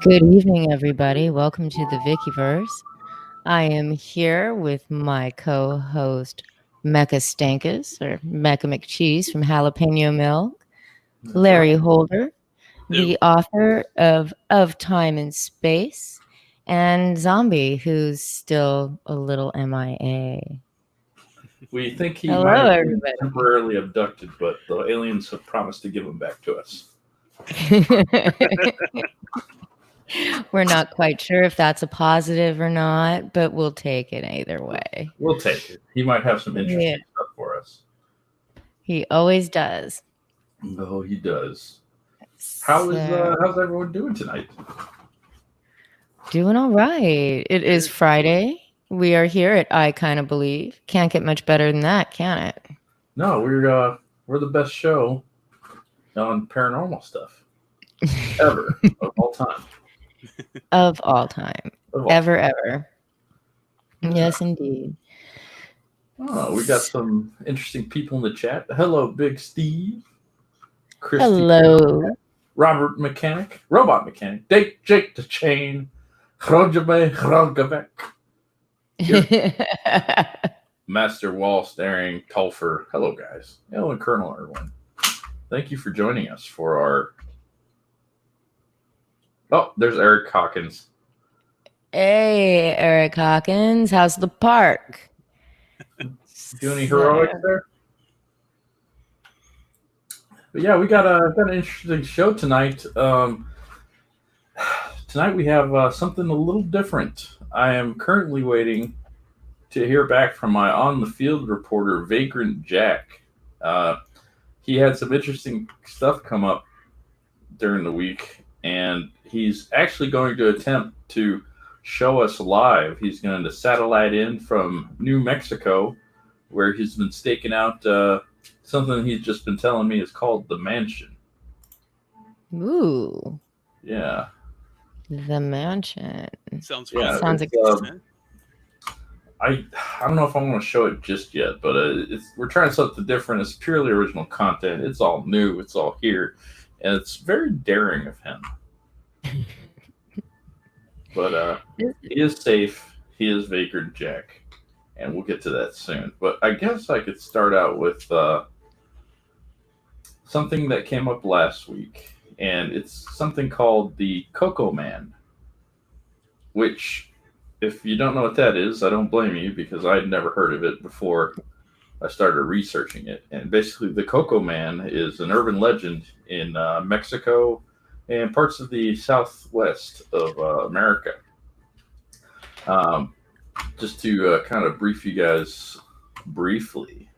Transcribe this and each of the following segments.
Good evening, everybody. Welcome to the Vickyverse. I am here with my co-host, Mecha Stankus, or Mecha McCheez from Jalapeno Milk, That's right. Larry Holder, Ew. the author of Time and Space, and Zombie, who's still a little MIA. We think he Hello, might have been everybody. temporarily abducted, but the aliens have promised to give him back to us. We're not quite sure if that's a positive or not, but we'll take it either way. We'll take it. He might have some interesting Yeah. stuff for us. He always does. Oh, he does. How's everyone doing tonight? Doing all right. It is Friday. We are here at I Kind of Believe. Can't get much better than that, can it? No, we're the best show on paranormal stuff ever of all time. Of all time. Of all Ever, ever. Yeah. Yes, indeed. Oh, we got some interesting people in the chat. Hello, Big Steve. Christy, Hello. Robert Mechanic, Robot Mechanic, Jake the Chain, Hrojabe Hrogavek, Master Wall Staring, Tulfer. Hello, guys. Hello, and Colonel everyone. Thank you for joining us for our. Oh, there's Eric Hawkins. Hey, Eric Hawkins. How's the park? Do any heroics there? But yeah, we got an interesting show tonight. Tonight we have something a little different. I am currently waiting to hear back from my on-the-field reporter, Vagrant Jack. He had some interesting stuff come up during the week, and he's actually going to attempt to show us live. He's going to satellite in from New Mexico, where he's been staking out something he's just been telling me is called the Mansion. Ooh. Yeah. The Mansion. Sounds Yeah, fun. Sounds it's, I don't know if I want to show it just yet, but we're trying something different. It's purely original content. It's all new. It's all here, and it's very daring of him. But he is safe. He is Vagrant Jack, and we'll get to that soon. But I guess I could start out with something that came up last week, and it's something called the Cocoa Man, which, if you don't know what that is, I don't blame you because I'd never heard of it before I started researching it. And basically, the Cocoa Man is an urban legend in Mexico and parts of the southwest of America. Just to kind of brief you guys briefly,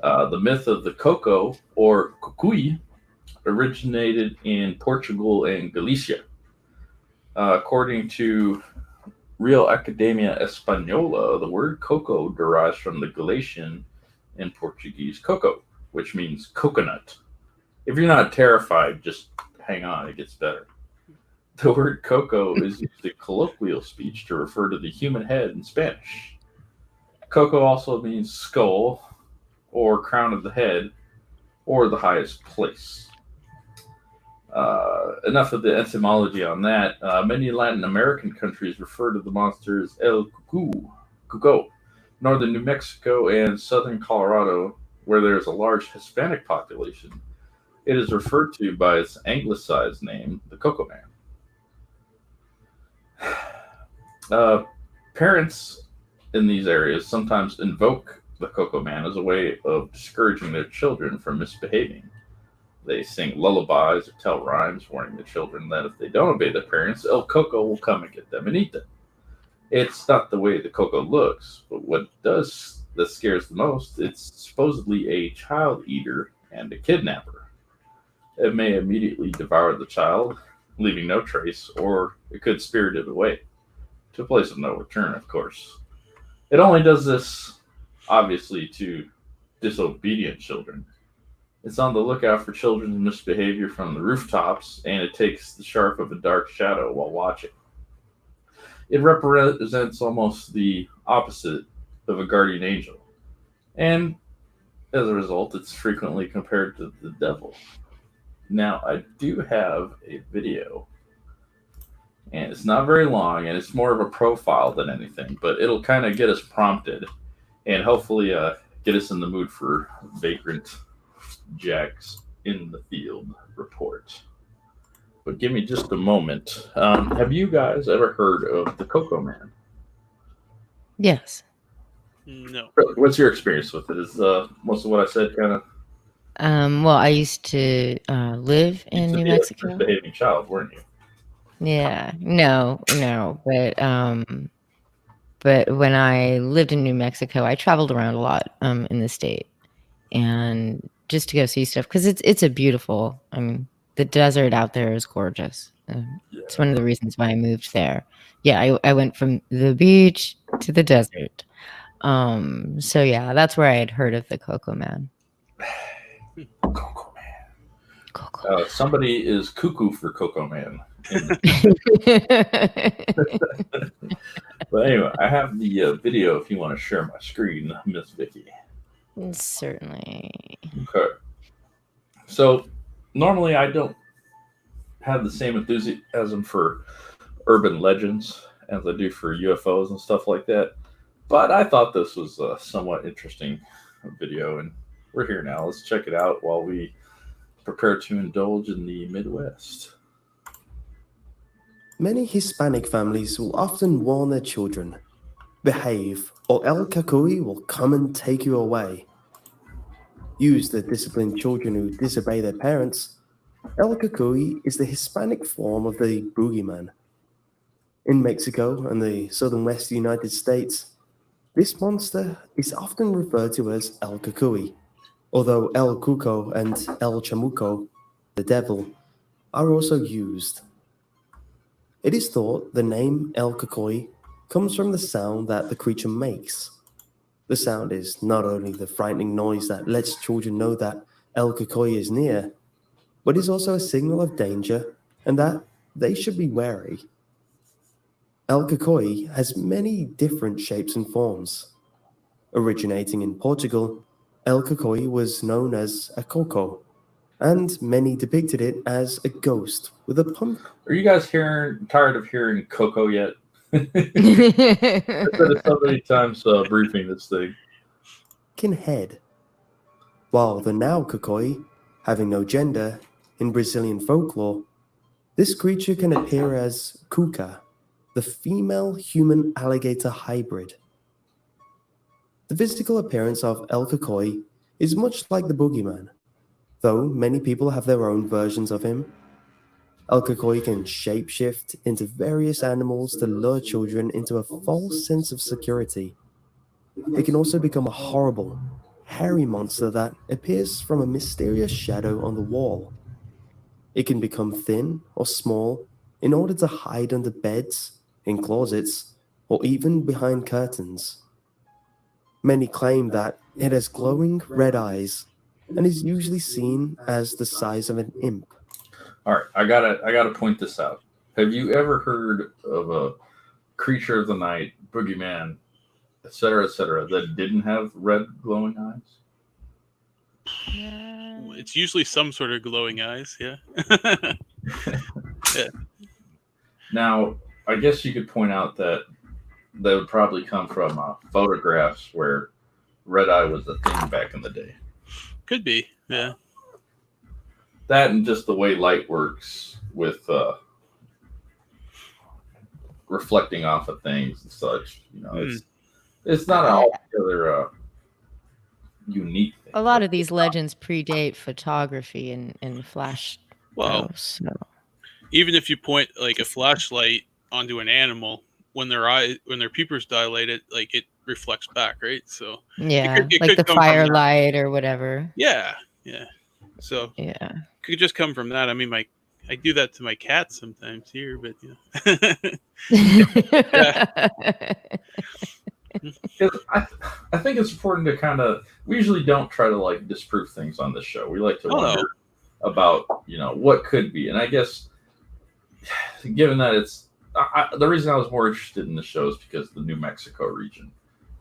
the myth of the cocoa, or Kikui, originated in Portugal and Galicia. According to Real Academia Española, the word cocoa derives from the Galician and Portuguese coco, which means coconut. If you're not terrified, just hang on, it gets better. The word cocoa is used in colloquial speech to refer to the human head in Spanish. Coco also means skull, or crown of the head, or the highest place. Enough of the etymology on that. Many Latin American countries refer to the monster as El Cuco. Northern New Mexico and southern Colorado, where there is a large Hispanic population, it is referred to by its anglicized name, the Cocoa Man. Parents in these areas sometimes invoke the Cocoa Man as a way of discouraging their children from misbehaving. They sing lullabies or tell rhymes warning the children that if they don't obey their parents, El Coco will come and get them and eat them. It's not the way the cocoa looks, but what does that scares the most, it's supposedly a child eater and a kidnapper. It may immediately devour the child, leaving no trace, or it could spirit it away, to a place of no return, of course. It only does this, obviously, to disobedient children. It's on the lookout for children's misbehavior from the rooftops, and it takes the shape of a dark shadow while watching. It represents almost the opposite of a guardian angel, and as a result, it's frequently compared to the devil. Now, I do have a video and it's not very long, and it's more of a profile than anything, but it'll kind of get us prompted, and hopefully get us in the mood for Vagrant Jack's in the field report. But give me just a moment. Have you guys ever heard of the Cocoa Man? Yes. No. What's your experience with it? Is most of what I said kind of? Well, I used to live You in used to New be a Mexico. misbehaving child, weren't you? Yeah. No, but when I lived in New Mexico, I traveled around a lot in the state, and just to go see stuff because it's a beautiful. I mean, the desert out there is gorgeous. It's one of the reasons why I moved there. Yeah, I went from the beach to the desert. So yeah, that's where I had heard of the Cocoa Man. Cocoa Man. Cocoa Somebody is cuckoo for Cocoa Man. But anyway, I have the video if you want to share my screen, Miss Vicky. Certainly. Okay. So normally I don't have the same enthusiasm for urban legends as I do for UFOs and stuff like that. But I thought this was a somewhat interesting video, and we're here now. Let's check it out while we prepare to indulge in the Midwest. Many Hispanic families will often warn their children, behave, or El Kikui will come and take you away. Used to discipline children who disobey their parents, El Kikui is the Hispanic form of the Boogeyman. In Mexico and the southern west United States, this monster is often referred to as El Kikui, although El Cuco and El Chamuco, the devil, are also used. It is thought the name El Kikui comes from the sound that the creature makes. The sound is not only the frightening noise that lets children know that El Kikui is near, but is also a signal of danger and that they should be wary. El Kikui has many different shapes and forms. Originating in Portugal, El Kikui was known as a coco, and many depicted it as a ghost with a pump. Are you guys tired of hearing Coco yet? I've said it so many times briefing this thing. Head. While the now Kikui, having no gender, in Brazilian folklore, this creature can appear as Kuka, the female human alligator hybrid. The physical appearance of El Kikui is much like the Boogeyman, though many people have their own versions of him. El Kikui can shapeshift into various animals to lure children into a false sense of security. It can also become a horrible, hairy monster that appears from a mysterious shadow on the wall. It can become thin or small in order to hide under beds, in closets, or even behind curtains. Many claim that it has glowing red eyes and is usually seen as the size of an imp. All right, I gotta point this out. Have you ever heard of a creature of the night, boogeyman, etc., that didn't have red glowing eyes? It's usually some sort of glowing eyes, yeah. Yeah. Now, I guess you could point out that they would probably come from photographs where red eye was a thing back in the day. Could be, yeah. That and just the way light works with reflecting off of things and such. You know, it's not altogether unique thing. A lot of these legends predate photography and flash. Well, so. Even if you point like a flashlight onto an animal, when their pupils dilated, like it reflects back, right? So yeah, it like could the firelight or whatever. Yeah. So yeah, it could just come from that. I mean, I do that to my cat sometimes here, but I think it's important to kind of. We usually don't try to like disprove things on this show. We like to wonder about what could be, and I guess given that it's the reason I was more interested in the show is because of the New Mexico region,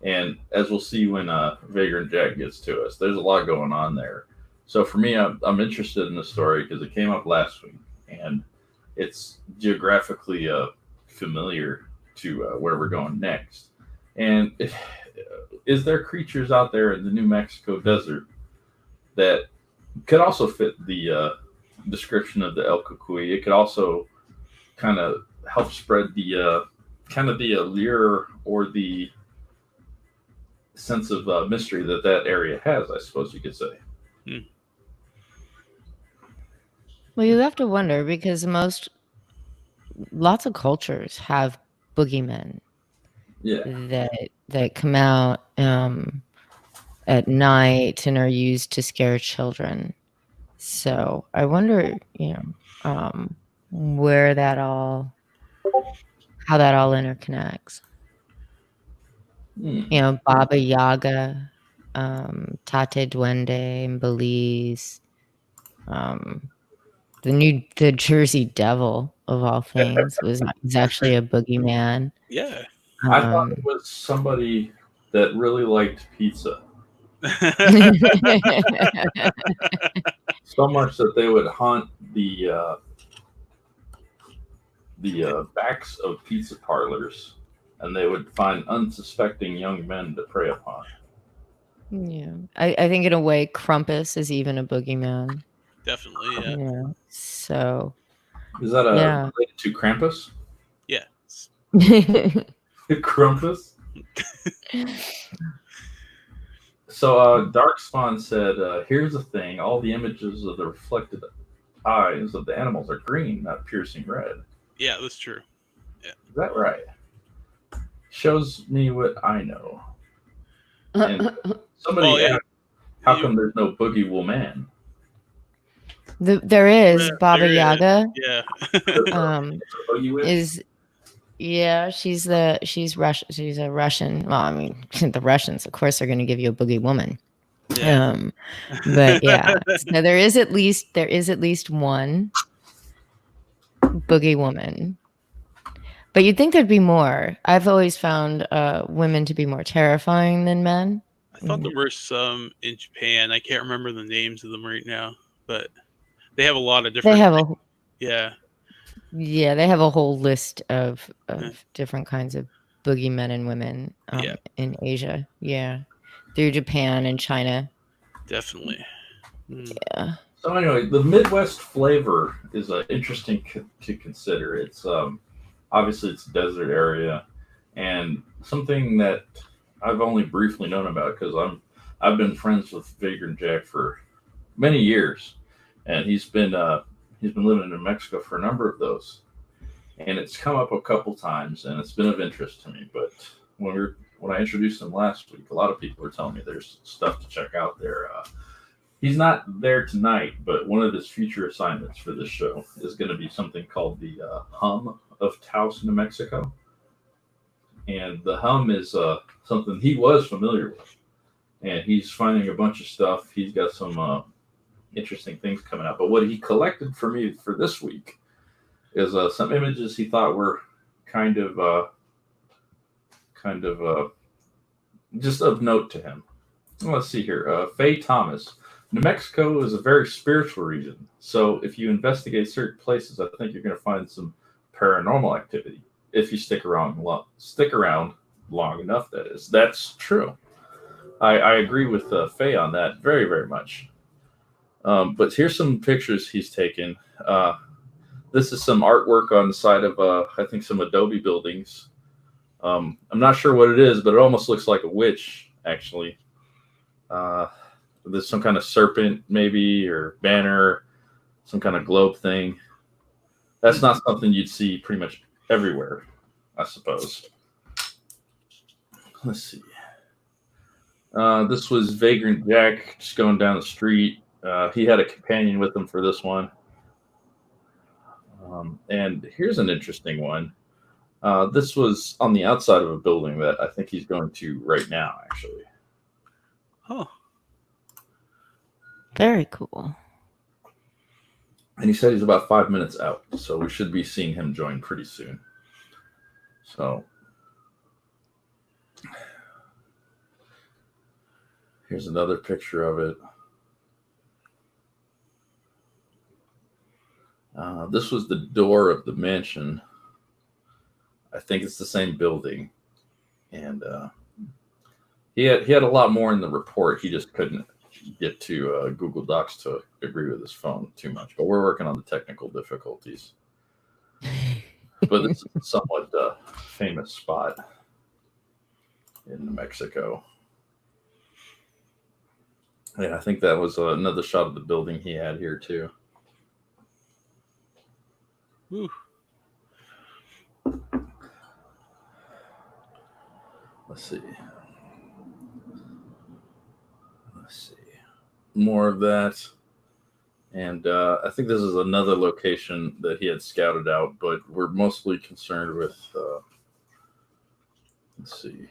and as we'll see when Vagrant Jack gets to us, there's a lot going on there. So for me, I'm interested in the story because it came up last week, and it's geographically familiar to where we're going next. And is there creatures out there in the New Mexico desert that could also fit the description of the El Kikui? It could also kind of help spread the kind of the allure or the sense of mystery that area has, I suppose you could say. Well, you have to wonder because lots of cultures have boogeymen Yeah. that come out at night and are used to scare children. So I wonder, how that all interconnects. Baba Yaga, Tate Duende in Belize, the Jersey Devil of all things was actually a boogeyman. Yeah. I thought it was somebody that really liked pizza. So much that they would haunt the backs of pizza parlors, and they would find unsuspecting young men to prey upon. Yeah, I think in a way, Krumpus is even a boogeyman. Definitely, yeah. Yeah. So. Is that related to Krampus? Yeah. Krumpus? So Darkspawn said, here's the thing. All the images of the reflected eyes of the animals are green, not piercing red. Yeah, that's true. Yeah. Is that right? Shows me what I know. And somebody asked, how come there's no Boogie Woman? There is Baba Yaga. Yeah. She's Russian. She's a Russian. Well, I mean, the Russians, of course, are going to give you a boogie woman. Yeah. But yeah, so there is at least one boogie woman. But you'd think there'd be more. I've always found women to be more terrifying than men. I thought there were some in Japan. I can't remember the names of them right now, but they have a lot of different. Yeah, they have a whole list of different kinds of boogeymen and women in Asia. Yeah, through Japan and China. Definitely. Yeah. So anyway, the Midwest flavor is interesting to consider. It's obviously it's a desert area, and something that I've only briefly known about because I've been friends with Vagrant Jack for many years, and he's been living in New Mexico for a number of those, and it's come up a couple times, and it's been of interest to me. But when I introduced him last week, a lot of people were telling me there's stuff to check out there. He's not there tonight, but one of his future assignments for this show is going to be something called the Hum of Taos, New Mexico. And the Hum is something he was familiar with. And he's finding a bunch of stuff. He's got some interesting things coming out. But what he collected for me for this week is some images he thought were kind of just of note to him. Let's see here. Faye Thomas. New Mexico is a very spiritual region, so if you investigate certain places, I think you're going to find some paranormal activity if you stick around long enough. That is, that's true. I agree with Faye on that very, very much. But here's some pictures he's taken. This is some artwork on the side of I think some adobe buildings. I'm not sure what it is, but it almost looks like a witch, actually. There's some kind of serpent, maybe, or banner, some kind of globe thing. That's not something you'd see pretty much everywhere, I suppose. Let's see. This was Vagrant Jack just going down the street. He had a companion with him for this one. And here's an interesting one. This was on the outside of a building that I think he's going to right now, actually. Oh. Very cool. And he said he's about 5 minutes out, so we should be seeing him join pretty soon. So here's another picture of it. This was the door of the mansion. I think it's the same building, and he had a lot more in the report. He just couldn't get to Google Docs to agree with his phone too much. But we're working on the technical difficulties. But it's a somewhat famous spot in New Mexico. Yeah, I think that was another shot of the building he had here too. Whew. Let's see. More of that. And I think this is another location that he had scouted out, but we're mostly concerned with, let's see.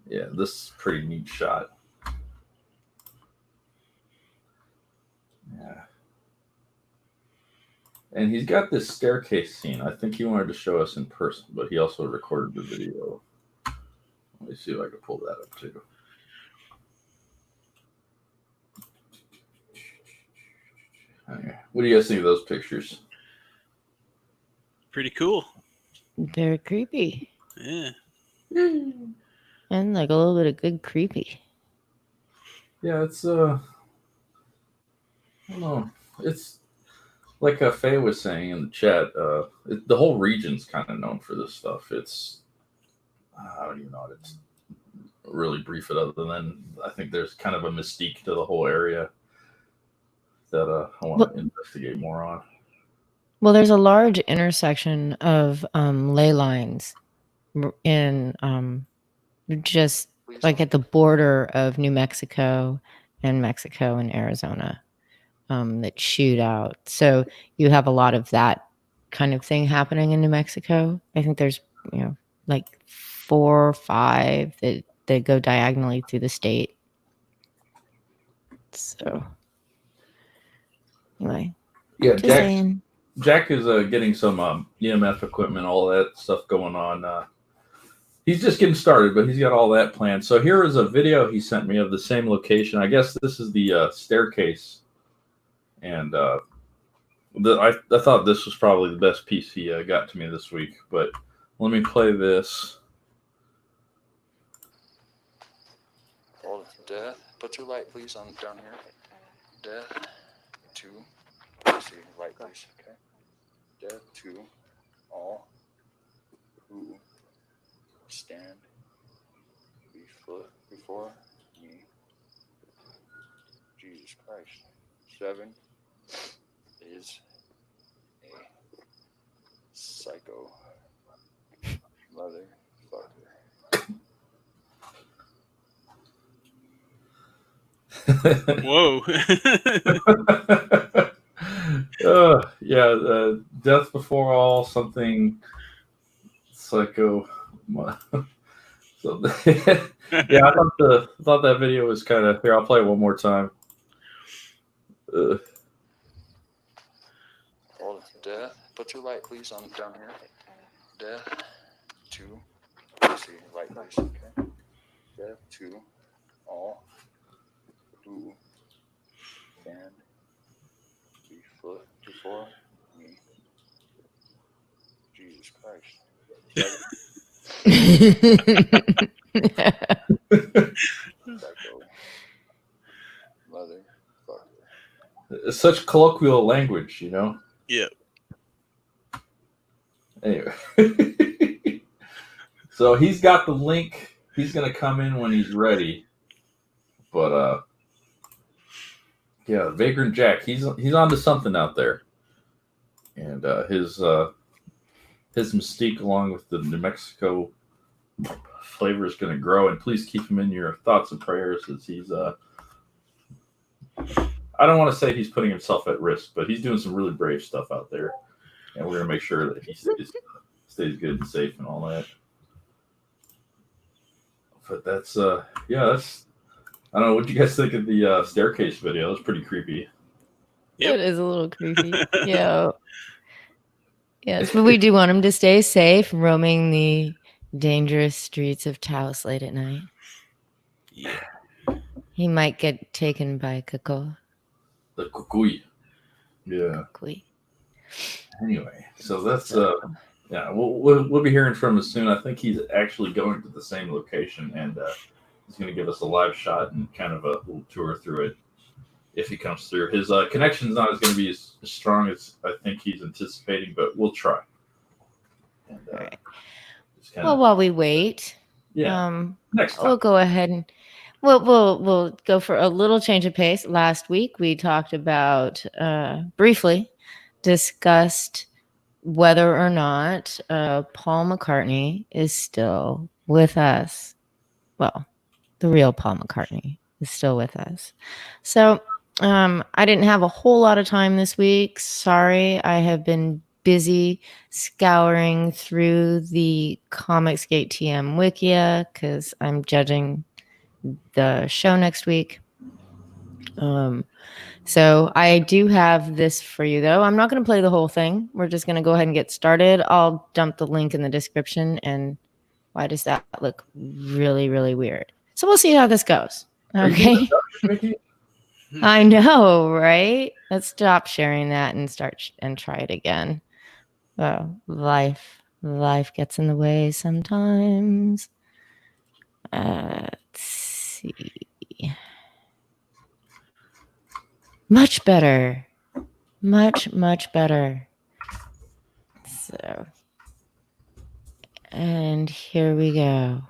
Yeah, this is a pretty neat shot. Yeah. And he's got this staircase scene. I think he wanted to show us in person, but he also recorded the video. Let me see if I can pull that up too. What do you guys think of those pictures? Pretty cool. They're creepy. Yeah. And like a little bit of good creepy. Yeah, it's I don't know. It's like Faye was saying in the chat. The whole region's kind of known for this stuff. It's I don't even know how to really brief it other than I think there's kind of a mystique to the whole area that I want to investigate more on. Well, there's a large intersection of ley lines in just like at the border of New Mexico and Arizona that shoot out. So you have a lot of that kind of thing happening in New Mexico. I think there's, like 4 or 5 that go diagonally through the state. So anyway. Yeah, Just saying. Jack is getting some EMF equipment, all that stuff going on. He's just getting started, but he's got all that planned. So here is a video he sent me of the same location. I guess this is the staircase. And I thought this was probably the best piece he got to me this week. But let me play this. Hold death. Put your light, please, on down here. Death to. See, light, please. Okay. Death to all who stand before me. Jesus Christ. 7 is a psycho motherfucker. Whoa. Yeah, death before all, something psycho. So, yeah, I thought that video was kind of here. I'll play it one more time. Hold death. Put your light, please, on down here. Death to. See, light, please. Okay. Death to all who stand before me. Jesus Christ. Psycho motherfucker. It's such colloquial language, you know? Yeah. Anyway. So he's got the link. He's going to come in when he's ready. But, yeah, Vagrant Jack, he's onto something out there. And his mystique along with the New Mexico flavor is going to grow. And please keep him in your thoughts and prayers as he's... I don't want to say he's putting himself at risk, but he's doing some really brave stuff out there. And we're going to make sure that he stays good and safe and all that. But that's, I don't know. What do you guys think of the staircase video? It was pretty creepy. Yep. It is a little creepy. Yeah. Yes, but we do want him to stay safe, roaming the dangerous streets of Taos late at night. Yeah. He might get taken by Kikui. The Kikui. Yeah. Kikui. Anyway, so that's yeah, we'll be hearing from him soon. I think he's actually going to the same location, and he's going to give us a live shot and kind of a little tour through it if he comes through. His connection's not going to be as strong as I think he's anticipating, but we'll try. And, Right. well, while we wait, next time we'll go ahead and we'll go for a little change of pace. Last week we talked about briefly discussed whether or not Paul McCartney is still with us. Well, the real Paul McCartney is still with us. So I didn't have a whole lot of time this week. Sorry, I have been busy scouring through the Comicsgate TM Wikia because I'm judging the show next week. So I do have this for you, though. I'm not going to play the whole thing. We're just going to go ahead and get started. I'll dump the link in the description. And why does that look really, really weird? So we'll see how this goes. Okay. I know, right? Let's stop sharing that and start and try it again. Oh, life gets in the way sometimes. Let's see. Much better. Much better. So, and here we go.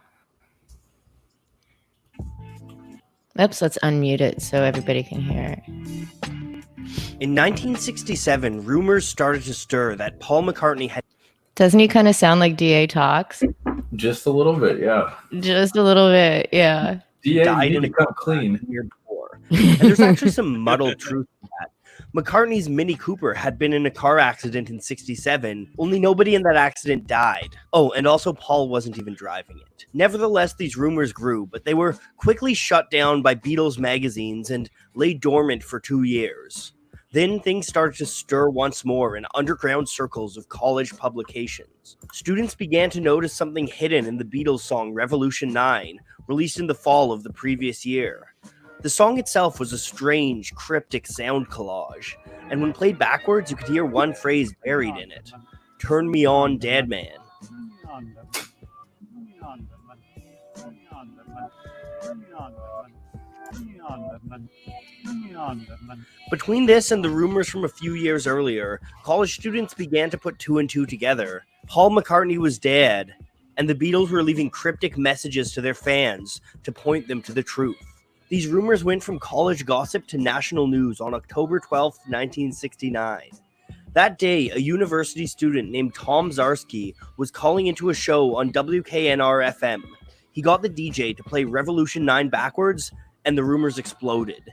Oops, let's unmute it so everybody can hear it. In 1967, rumors started to stir that Paul McCartney had... Doesn't he kind of sound like DA talks? Just a little bit, yeah. Just a little bit, yeah. DA died need in to come clean. year before. And there's actually some muddled truth to that. McCartney's Mini Cooper had been in a car accident in 67, only nobody in that accident died. Oh, and also Paul wasn't even driving it. Nevertheless, these rumors grew, but they were quickly shut down by Beatles magazines and lay dormant for 2 years. Then things started to stir once more in underground circles of college publications. Students began to notice something hidden in the Beatles song Revolution 9, released in the fall of the previous year. The song itself was a strange, cryptic sound collage, and when played backwards, you could hear one phrase buried in it. Turn me on, dead man. Between this and the rumors from a few years earlier, college students began to put 2 and 2 together. Paul McCartney was dead, and the Beatles were leaving cryptic messages to their fans to point them to the truth. These rumors went from college gossip to national news on October 12, 1969. That day, a university student named Tom Zarsky was calling into a show on WKNR-FM. He got the DJ to play Revolution 9 backwards, and the rumors exploded.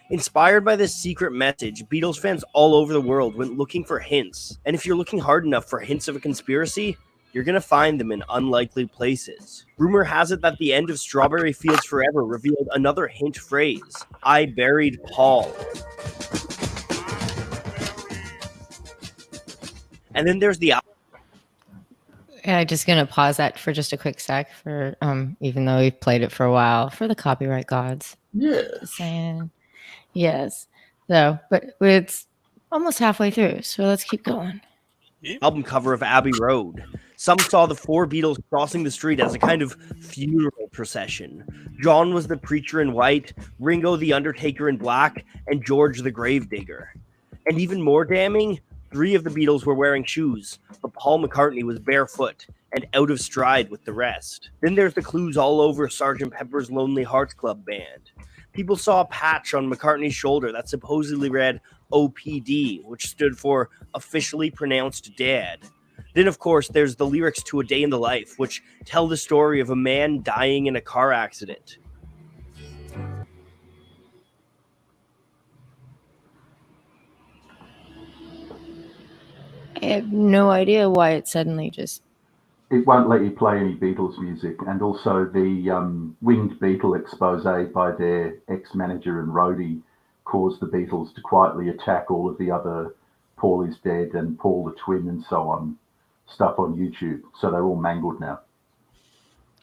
Inspired by this secret message, Beatles fans all over the world went looking for hints. And if you're looking hard enough for hints of a conspiracy, you're going to find them in unlikely places. Rumor has it that the end of Strawberry Fields Forever revealed another hint phrase, I buried Paul. And then there's the... Yeah, I'm just going to pause that for just a quick sec for, even though we've played it for a while, for the copyright gods. Yeah. Just saying. Yes. So, but it's almost halfway through, so let's keep going. album cover of Abbey Road. Some saw the 4 Beatles crossing the street as a kind of funeral procession. John was the preacher in white, Ringo the Undertaker in black, and George the Gravedigger. And even more damning, 3 of the Beatles were wearing shoes, but Paul McCartney was barefoot and out of stride with the rest. Then there's the clues all over Sgt. Pepper's Lonely Hearts Club Band. People saw a patch on McCartney's shoulder that supposedly read OPD, which stood for Officially Pronounced Dead. Then, of course, there's the lyrics to A Day in the Life, which tell the story of a man dying in a car accident. I have no idea why it suddenly just... It won't let you play any Beatles music, and also the Winged Beatle expose by their ex-manager and roadie caused the Beatles to quietly attack all of the other Paul is Dead and Paul the Twin and so on stuff on YouTube. So they're all mangled now.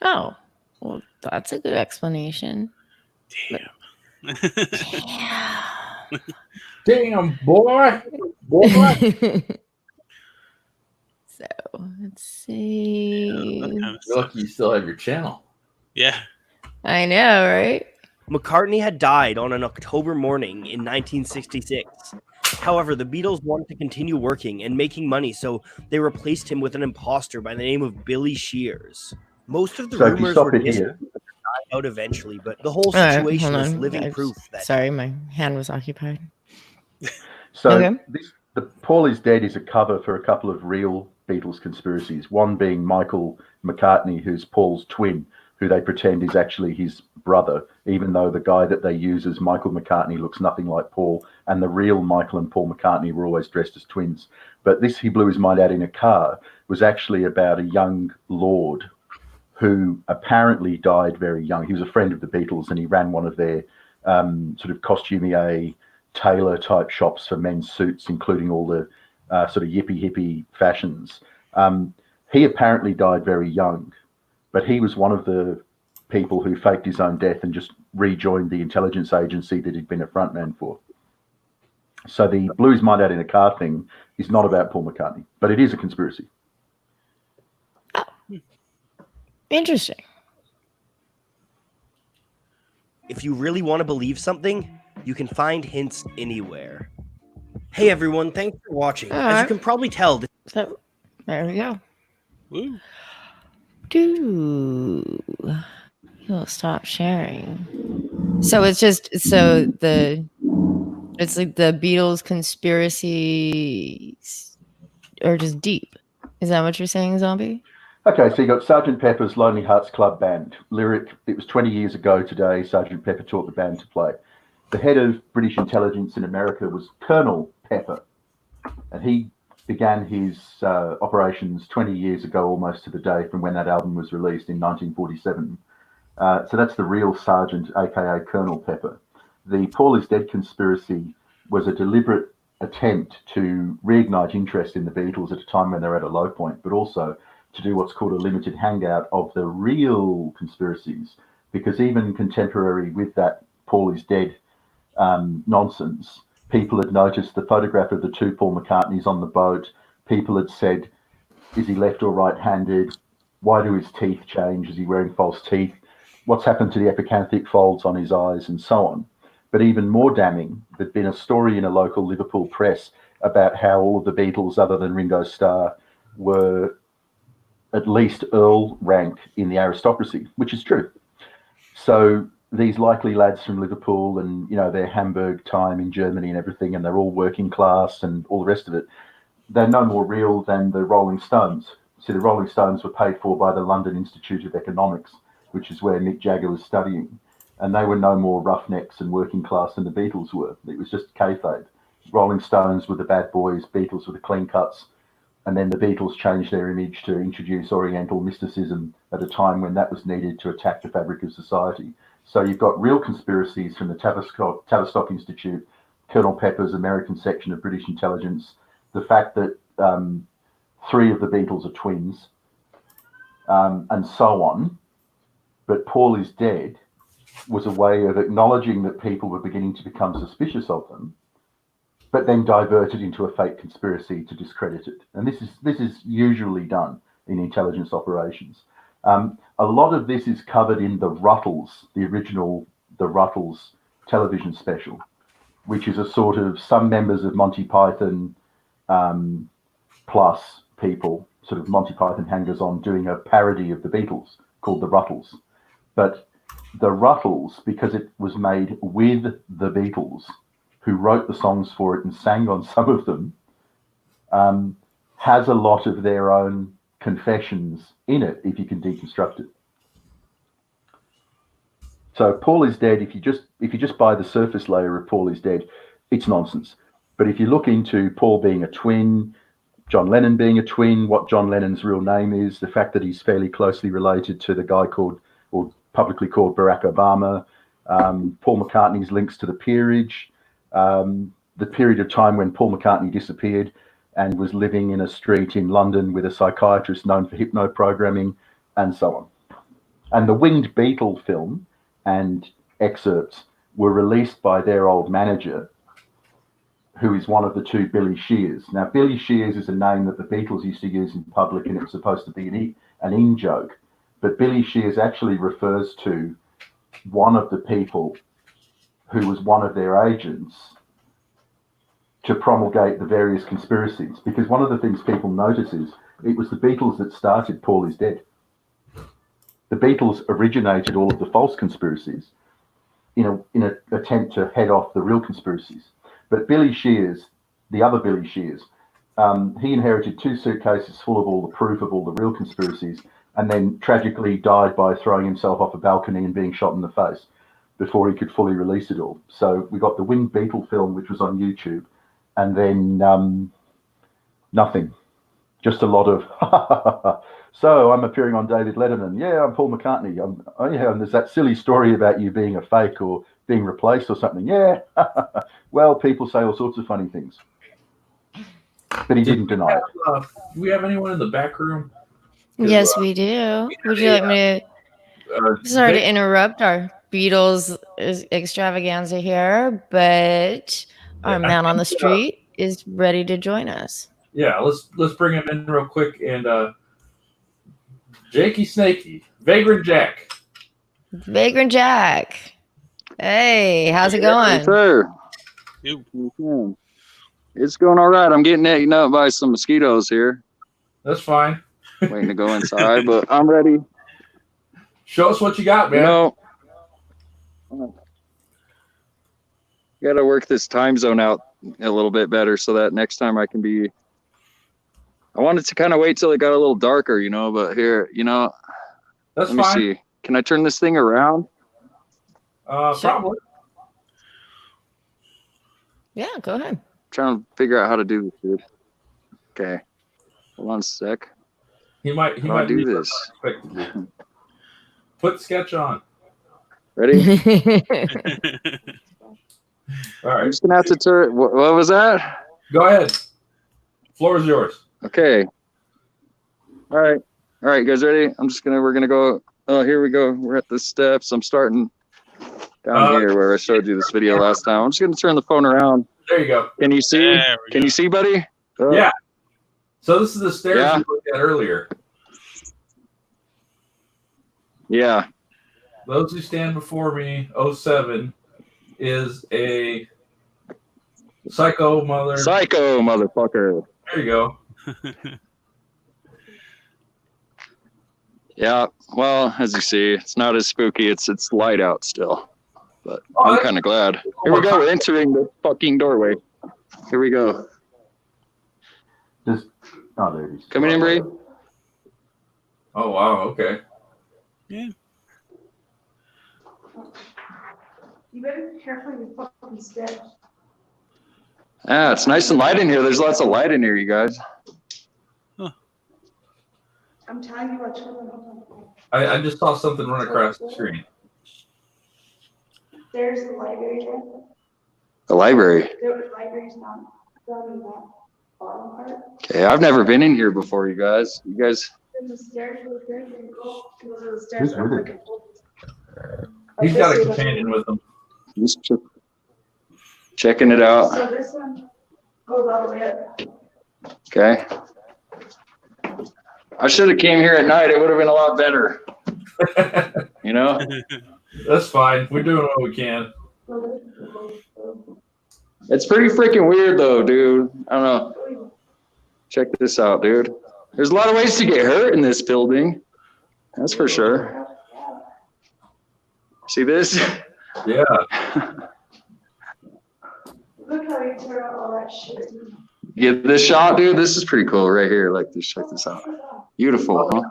Oh, well, that's a good explanation. Damn. Damn, boy. Boy. Let's see. That kind of You're lucky you still have your channel. Yeah. I know, right? McCartney had died on an October morning in 1966. However, the Beatles wanted to continue working and making money, so they replaced him with an imposter by the name of Billy Shears. Most of the So if you rumors stop were it here, disproved out eventually, but the whole All right, situation hold is on. living proof that Sorry, my hand was occupied. so Okay. the Paul is Dead is a cover for a couple of real Beatles conspiracies. One being Michael McCartney, who's Paul's twin, who they pretend is actually his brother, even though the guy that they use as Michael McCartney looks nothing like Paul, and the real Michael and Paul McCartney were always dressed as twins. But this He Blew His Mind Out in a Car was actually about a young lord who apparently died very young. He was a friend of the Beatles, and he ran one of their sort of costumier tailor type shops for men's suits, including all the sort of hippie fashions. He apparently died very young, but he was one of the people who faked his own death and just rejoined the intelligence agency that he'd been a frontman for. So the Blew His Mind Out in a Car thing is not about Paul McCartney, but it is a conspiracy. Interesting. if you really want to believe something, you can find hints anywhere. Hey everyone, thanks for watching. As you can probably tell, So there we go. Woo. You'll stop sharing. So it's like the Beatles conspiracies are just deep. Is that what you're saying, Zombie? Okay, so you got Sgt Pepper's Lonely Hearts Club Band. Lyric, it was 20 years ago today, Sgt Pepper taught the band to play. The head of British intelligence in America was Colonel Pepper, and he began his operations 20 years ago, almost to the day from when that album was released in 1947. So that's the real Sergeant, aka Colonel Pepper. The Paul is Dead conspiracy was a deliberate attempt to reignite interest in the Beatles at a time when they're at a low point, but also to do what's called a limited hangout of the real conspiracies, because even contemporary with that Paul is Dead nonsense, people had noticed the photograph of the two Paul McCartneys on the boat. People had said, is he left or right-handed? Why do his teeth change? Is he wearing false teeth? What's happened to the epicanthic folds on his eyes, and so on. But even more damning, there'd been a story in a local Liverpool press about how all of the Beatles, other than Ringo Starr, were at least Earl rank in the aristocracy, which is true. So these likely lads from Liverpool and, you know, their Hamburg time in Germany and everything, and they're all working class and all the rest of it, they're no more real than the Rolling Stones. See, the Rolling Stones were paid for by the London Institute of Economics, which is where Mick Jagger was studying. And they were no more roughnecks and working class than the Beatles were. It was just kayfabe. Rolling Stones were the bad boys, Beatles were the clean cuts. And then the Beatles changed their image to introduce Oriental mysticism at a time when that was needed to attack the fabric of society. So you've got real conspiracies from the Tavistock Institute, Colonel Pepper's American section of British intelligence, the fact that 3 of the Beatles are twins, and so on. But Paul is Dead was a way of acknowledging that people were beginning to become suspicious of them, but then diverted into a fake conspiracy to discredit it. And this is usually done in intelligence operations. A lot of this is covered in the Ruttles, the original The Ruttles television special, which is a sort of some members of Monty Python plus people, sort of Monty Python hangers-on, doing a parody of the Beatles called The Ruttles. But The Ruttles, because it was made with the Beatles, who wrote the songs for it and sang on some of them, has a lot of their own confessions in it, if you can deconstruct it. So Paul is Dead, if you just buy the surface layer of Paul is Dead, it's nonsense. But if you look into Paul being a twin, John Lennon being a twin, what John Lennon's real name is, the fact that he's fairly closely related to the guy called, or publicly called, Barack Obama, Paul McCartney's links to the peerage, the period of time when Paul McCartney disappeared and was living in a street in London with a psychiatrist known for hypno-programming, and so on. And the Winged Beetle film and excerpts were released by their old manager, who is one of the two Billy Shears. Now, Billy Shears is a name that the Beatles used to use in public, and it was supposed to be an in-joke. But Billy Shears actually refers to one of the people who was one of their agents to promulgate the various conspiracies. Because one of the things people notice is it was the Beatles that started Paul is Dead. The Beatles originated all of the false conspiracies in an attempt to head off the real conspiracies. But Billy Shears, the other Billy Shears, he inherited 2 suitcases full of all the proof of all the real conspiracies, and then tragically died by throwing himself off a balcony and being shot in the face before he could fully release it all. So we got the Winged Beetle film, which was on YouTube, and then nothing. Just a lot of, so I'm appearing on David Letterman. Yeah, I'm Paul McCartney. And there's that silly story about you being a fake or being replaced or something. Yeah, well, people say all sorts of funny things. But he didn't deny it. Do we have anyone in the back room? Yes, we do. Would you like me to? Sorry to interrupt our Beatles extravaganza here, but our man on the street is ready to join us. Yeah, let's bring him in real quick. And Jakey Snakey, Vagrant Jack. Vagrant Jack. Hey, how's it going? Yes, sir. Ew. It's going all right. I'm getting eaten up by some mosquitoes here. That's fine. Waiting to go inside, but I'm ready. Show us what you got, man. You know, got to work this time zone out a little bit better so that next time I can be. I wanted to kind of wait till it got a little darker, but here, That's let me fine. see. Can I turn this thing around? Probably. Yeah, go ahead. Trying to figure out how to do this, dude. Okay. Hold on a sec. He might do need this. unexpectedly. Put sketch on. Ready? All I'm right. just gonna have to turn. What was that? Go ahead. Floor is yours. Okay. All right, you guys ready? We're gonna go. Oh, here we go. We're at the steps. I'm starting down here where I showed you this video last time. I'm just gonna turn the phone around. There you go. Can you see? There we Can go. you see, buddy? Oh. Yeah. So this is the stairs Yeah. you looked at earlier. Yeah. Those who stand before me, 07, is a psycho mother. Psycho motherfucker. There you go. Yeah. Well, as you see, it's not as spooky. It's light out still, but Oh, I'm that's- kind of glad. Here we go. We're entering the fucking doorway. Here we go. There it is. Coming in, Bree. Oh, wow. Okay. Yeah. You better be careful your fucking steps. Ah, it's nice and light in here. There's lots of light in here, you guys. I'm telling you what, children. I just saw something run across the screen. There's the library there. The library. The library's not down in that bottom part. Okay, I've never been in here before, you guys. You guys. Then the stairs go there, then go to the stairs. Who's with it? He's got a companion with him. Just checking it out. So this one goes all the way up. Okay. I should have came here at night. It would have been a lot better. You know? That's fine. We're doing what we can. It's pretty freaking weird though, dude. I don't know. Check this out, dude. There's a lot of ways to get hurt in this building. That's for sure. See this? Yeah. Look how you tear out all that shit. Get this shot, dude. This is pretty cool right here. Like this. Check this out. Beautiful, huh?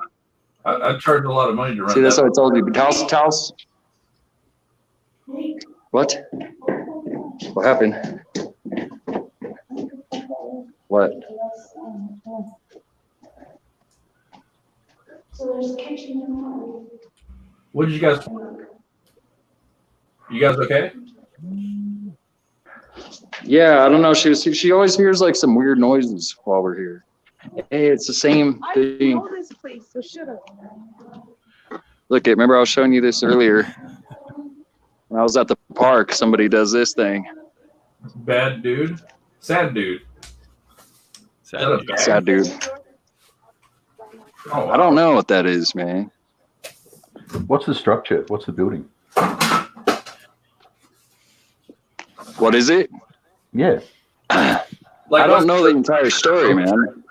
I charge a lot of money to run See, that's that. what I told you. But Towels. What? What happened? What? So there's a kitchen in there. What did you guys? You guys okay? Yeah, I don't know. She always hears like some weird noises while we're here. Hey, it's the same I thing. know this place, so shut up. Look, remember I was showing you this earlier. When I was at the park, somebody does this thing. Bad dude. Sad dude. Sad Is that a dude. bag? Sad dude. Oh, wow. I don't know what that is, man. What's the structure? What's the building? What is it? Yeah. I don't know the entire story, man.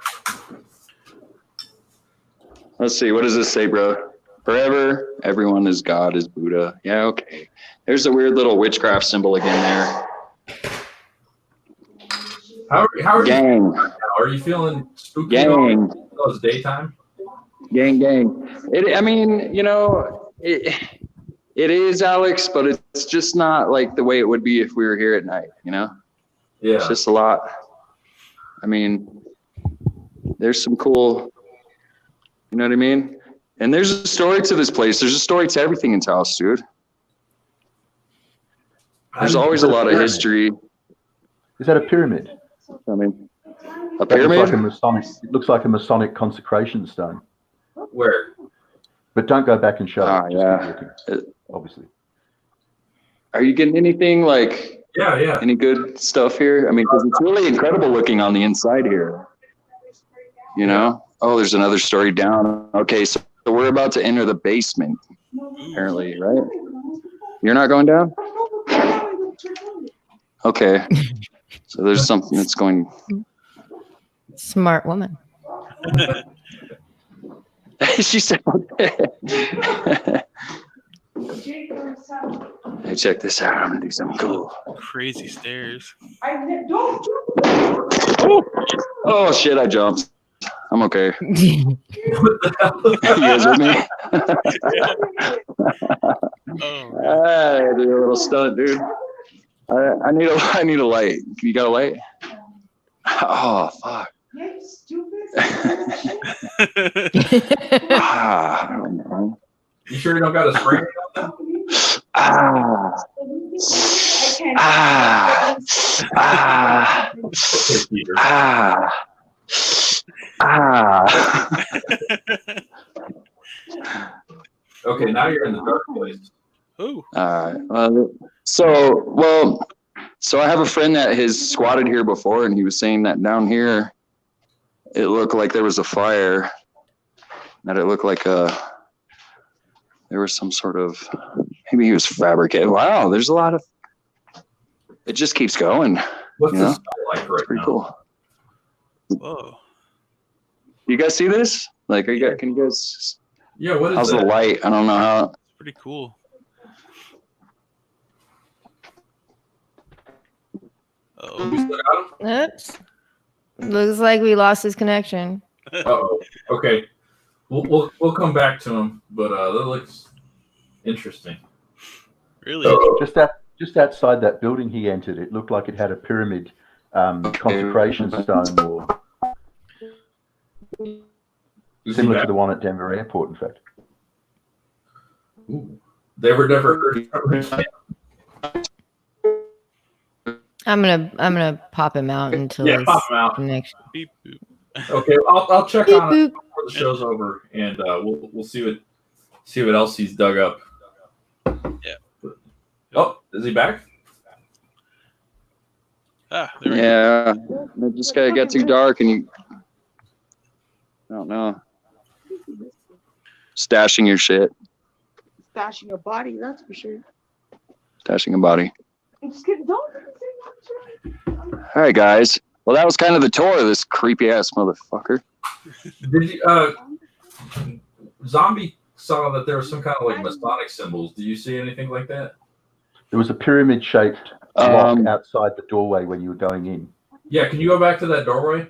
Let's see. What does this say, bro? Forever, everyone is God, is Buddha. Yeah, okay. There's a weird little witchcraft symbol again there. How are Gang. you? Are you feeling spooky? Gang. Oh, it's daytime. Gang. I mean, you know, it is, Alex, but it's just not like the way it would be if we were here at night, you know? Yeah. It's just a lot. I mean, there's some cool, you know what I mean? And there's a story to this place. There's a story to everything in Taos, dude. There's always a lot of history. Is that a pyramid? I mean, a That looks pyramid? like a Masonic. It looks like a Masonic consecration stone. Where? But don't go back and show Ah, it. Just yeah. keep looking, obviously. Are you getting anything like Yeah. any good stuff here? I mean, 'cause it's really incredible looking on the inside here. You know? Oh, there's another story down. Okay, so we're about to enter the basement, apparently, right? You're not going down? Okay. So there's something that's going. Smart woman. She said, hey, check this out. I'm going to do something cool. Crazy stairs. Oh, shit, I jumped. I'm okay. You guys with me? Oh, I did a little stunt, dude. I need a light. You got a light? Oh, fuck. I don't know. You sure you don't got a spray? Okay, now you're in the dark place. oh. So I have a friend that has squatted here before, and he was saying that down here, it looked like there was a fire. That it looked like there was some sort of, maybe he was fabricating. Wow, there's a lot of. It just keeps going. What's You the know? smell like right Pretty now? cool. Whoa. You guys see this? Like, are you guys? Can you guys? Yeah, what is How's that? the light? I don't know how. Pretty cool. Oh. We still got him? Oops. Looks like we lost his connection. Uh-oh. Okay. We'll come back to him, but that looks interesting. Really? Just outside that building he entered, it looked like it had a pyramid consecration stone, or Who's he similar to back? the one at Denver Airport, in fact. Ooh. They were never heard. I'm gonna pop him out until Yeah, his pop him out. connection. Beep, boop. Okay, I'll check Beep, on it boop. before the show's over, and we'll see what else he's dug up. Yeah. Oh, is he back? Ah, there we go. Yeah, it just gotta get too dark, and you. I don't know. Stashing your shit. Stashing your body, that's for sure. Stashing a body. I'm just kidding. Don't. All right, guys. Well, that was kind of the tour of this creepy ass motherfucker. Did you, Zombie saw that there was some kind of like Masonic symbols. Do you see anything like that? There was a pyramid-shaped lock Um, outside the doorway when you were going in. Yeah, can you go back to that doorway?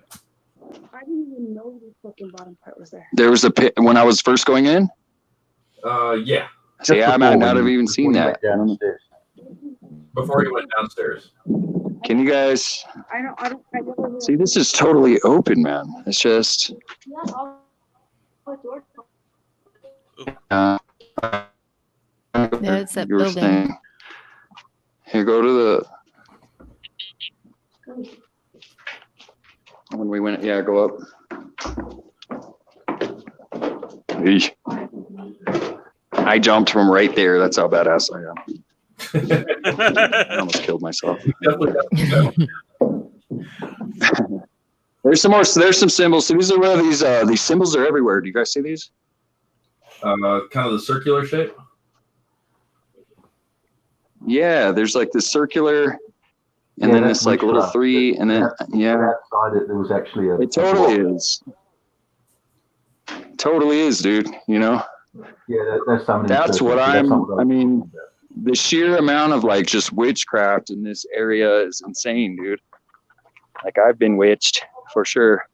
I didn't even know the fucking bottom part was there. There was a pit when I was first going in. Yeah, See, I Just might before not when have you- even before seen you that. went downstairs. before you went downstairs. Can you guys I never see? This is totally open, man. It's just. Yeah, all the doors. Yeah, Yeah, it's that you were building. saying. Here, go to the. When we went, yeah, go up. Eesh. I jumped from right there. That's how badass I am. I almost killed myself. Definitely got to go. There's some more. So there's some symbols. So these are where these symbols are everywhere. Do you guys see these? Kind of the circular shape. Yeah, there's like this circular, and then this like little 3, and then outside it, there was actually a. It totally is. Totally is, dude. You know. Yeah, that's something. That's what I mean, the sheer amount of like just witchcraft in this area is insane, dude. Like I've been witched for sure.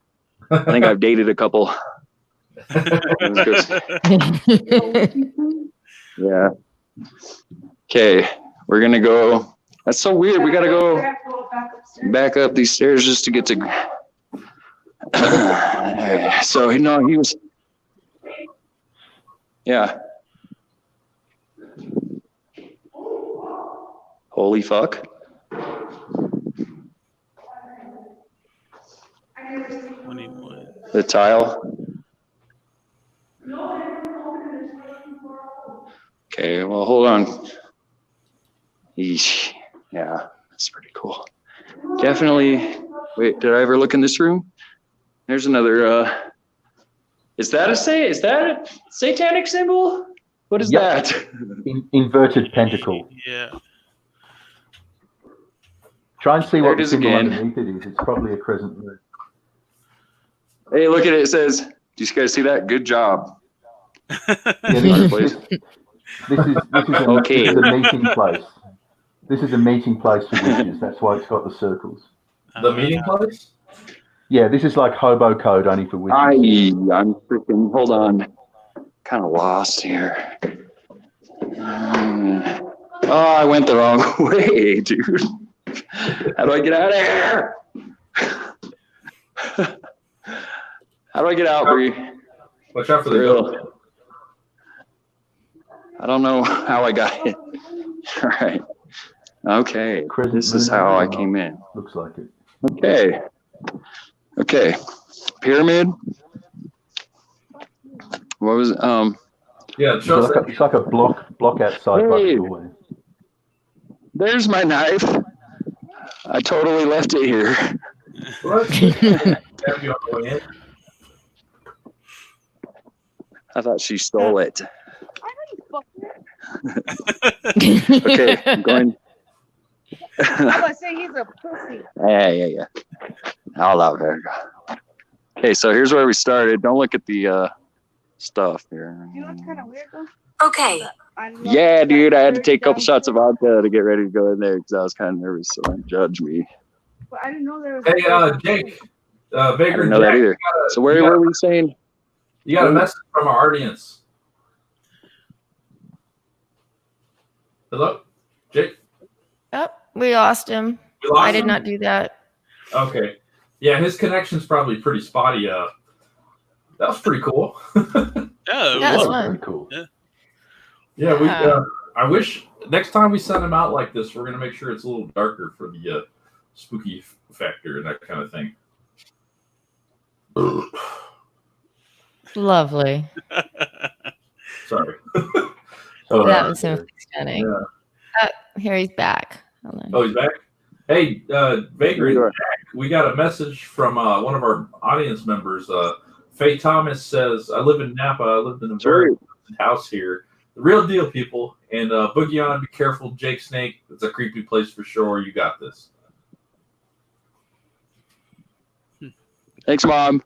I think I've dated a couple. Yeah. Okay, we're gonna go. That's so weird. We gotta go back up these stairs just to get to. So he was. Yeah. Holy fuck. 21. The tile. Okay, well, hold on. Eesh. Yeah, that's pretty cool. Definitely. Wait, did I ever look in this room? There's another. Is that a satanic symbol? What is that? Inverted pentacle. Yeah. Try and see There what it is symbol again. underneath it is. It's probably a crescent moon. Hey, look at it. It says, do you guys see that? Good job. Yeah, this is Okay. a meeting place. This is a meeting place for witches. That's why it's got the circles. The meeting place? Yeah, this is like hobo code only for witches. I'm freaking, hold on. Kind of lost here. Oh, I went the wrong way, dude. How do I get out of here? How do I get out, Bree? Watch out for the Real. goat. I don't know how I got it. All right. Okay. Crescent This is moon, how I or not? came in. Looks like it. Okay. Okay. Pyramid. What was Yeah, it shows that. It's like a block outside by the Hey. doorway. There's my knife. I totally left it here. What? Have you on the way in? I thought she stole it. Okay, I'm going. I'm gonna say he's a pussy. Yeah. I'll allow her. Okay, so here's where we started. Don't look at the stuff here. You know what's kind of weird though? Okay. Yeah, dude, I had to take a couple shots of vodka to get ready to go in there because I was kind of nervous, so don't judge me. But I didn't know there was. Hey, Jake. I Vagrant didn't know that Jack, either. So where were we saying? You got a message from our audience. Hello? Jake? Oh, we lost him. We lost I did him? not do that. Okay. Yeah, his connection's probably pretty spotty. That was pretty cool. Yeah, That was well, fun. Very cool. Yeah, we. Wow. I wish next time we send them out like this, we're gonna make sure it's a little darker for the spooky factor and that kind of thing. Lovely. Sorry. That was so stunning. Yeah. Here he's back. Hold on. Oh, he's back. Hey, Vagrant You are. Jack, we got a message from one of our audience members. Faye Thomas says, "I live in Napa. I lived in a very good house here. The real deal, people. And Boogie on, be careful, Jake Snake. It's a creepy place for sure. You got this." Thanks, Mom.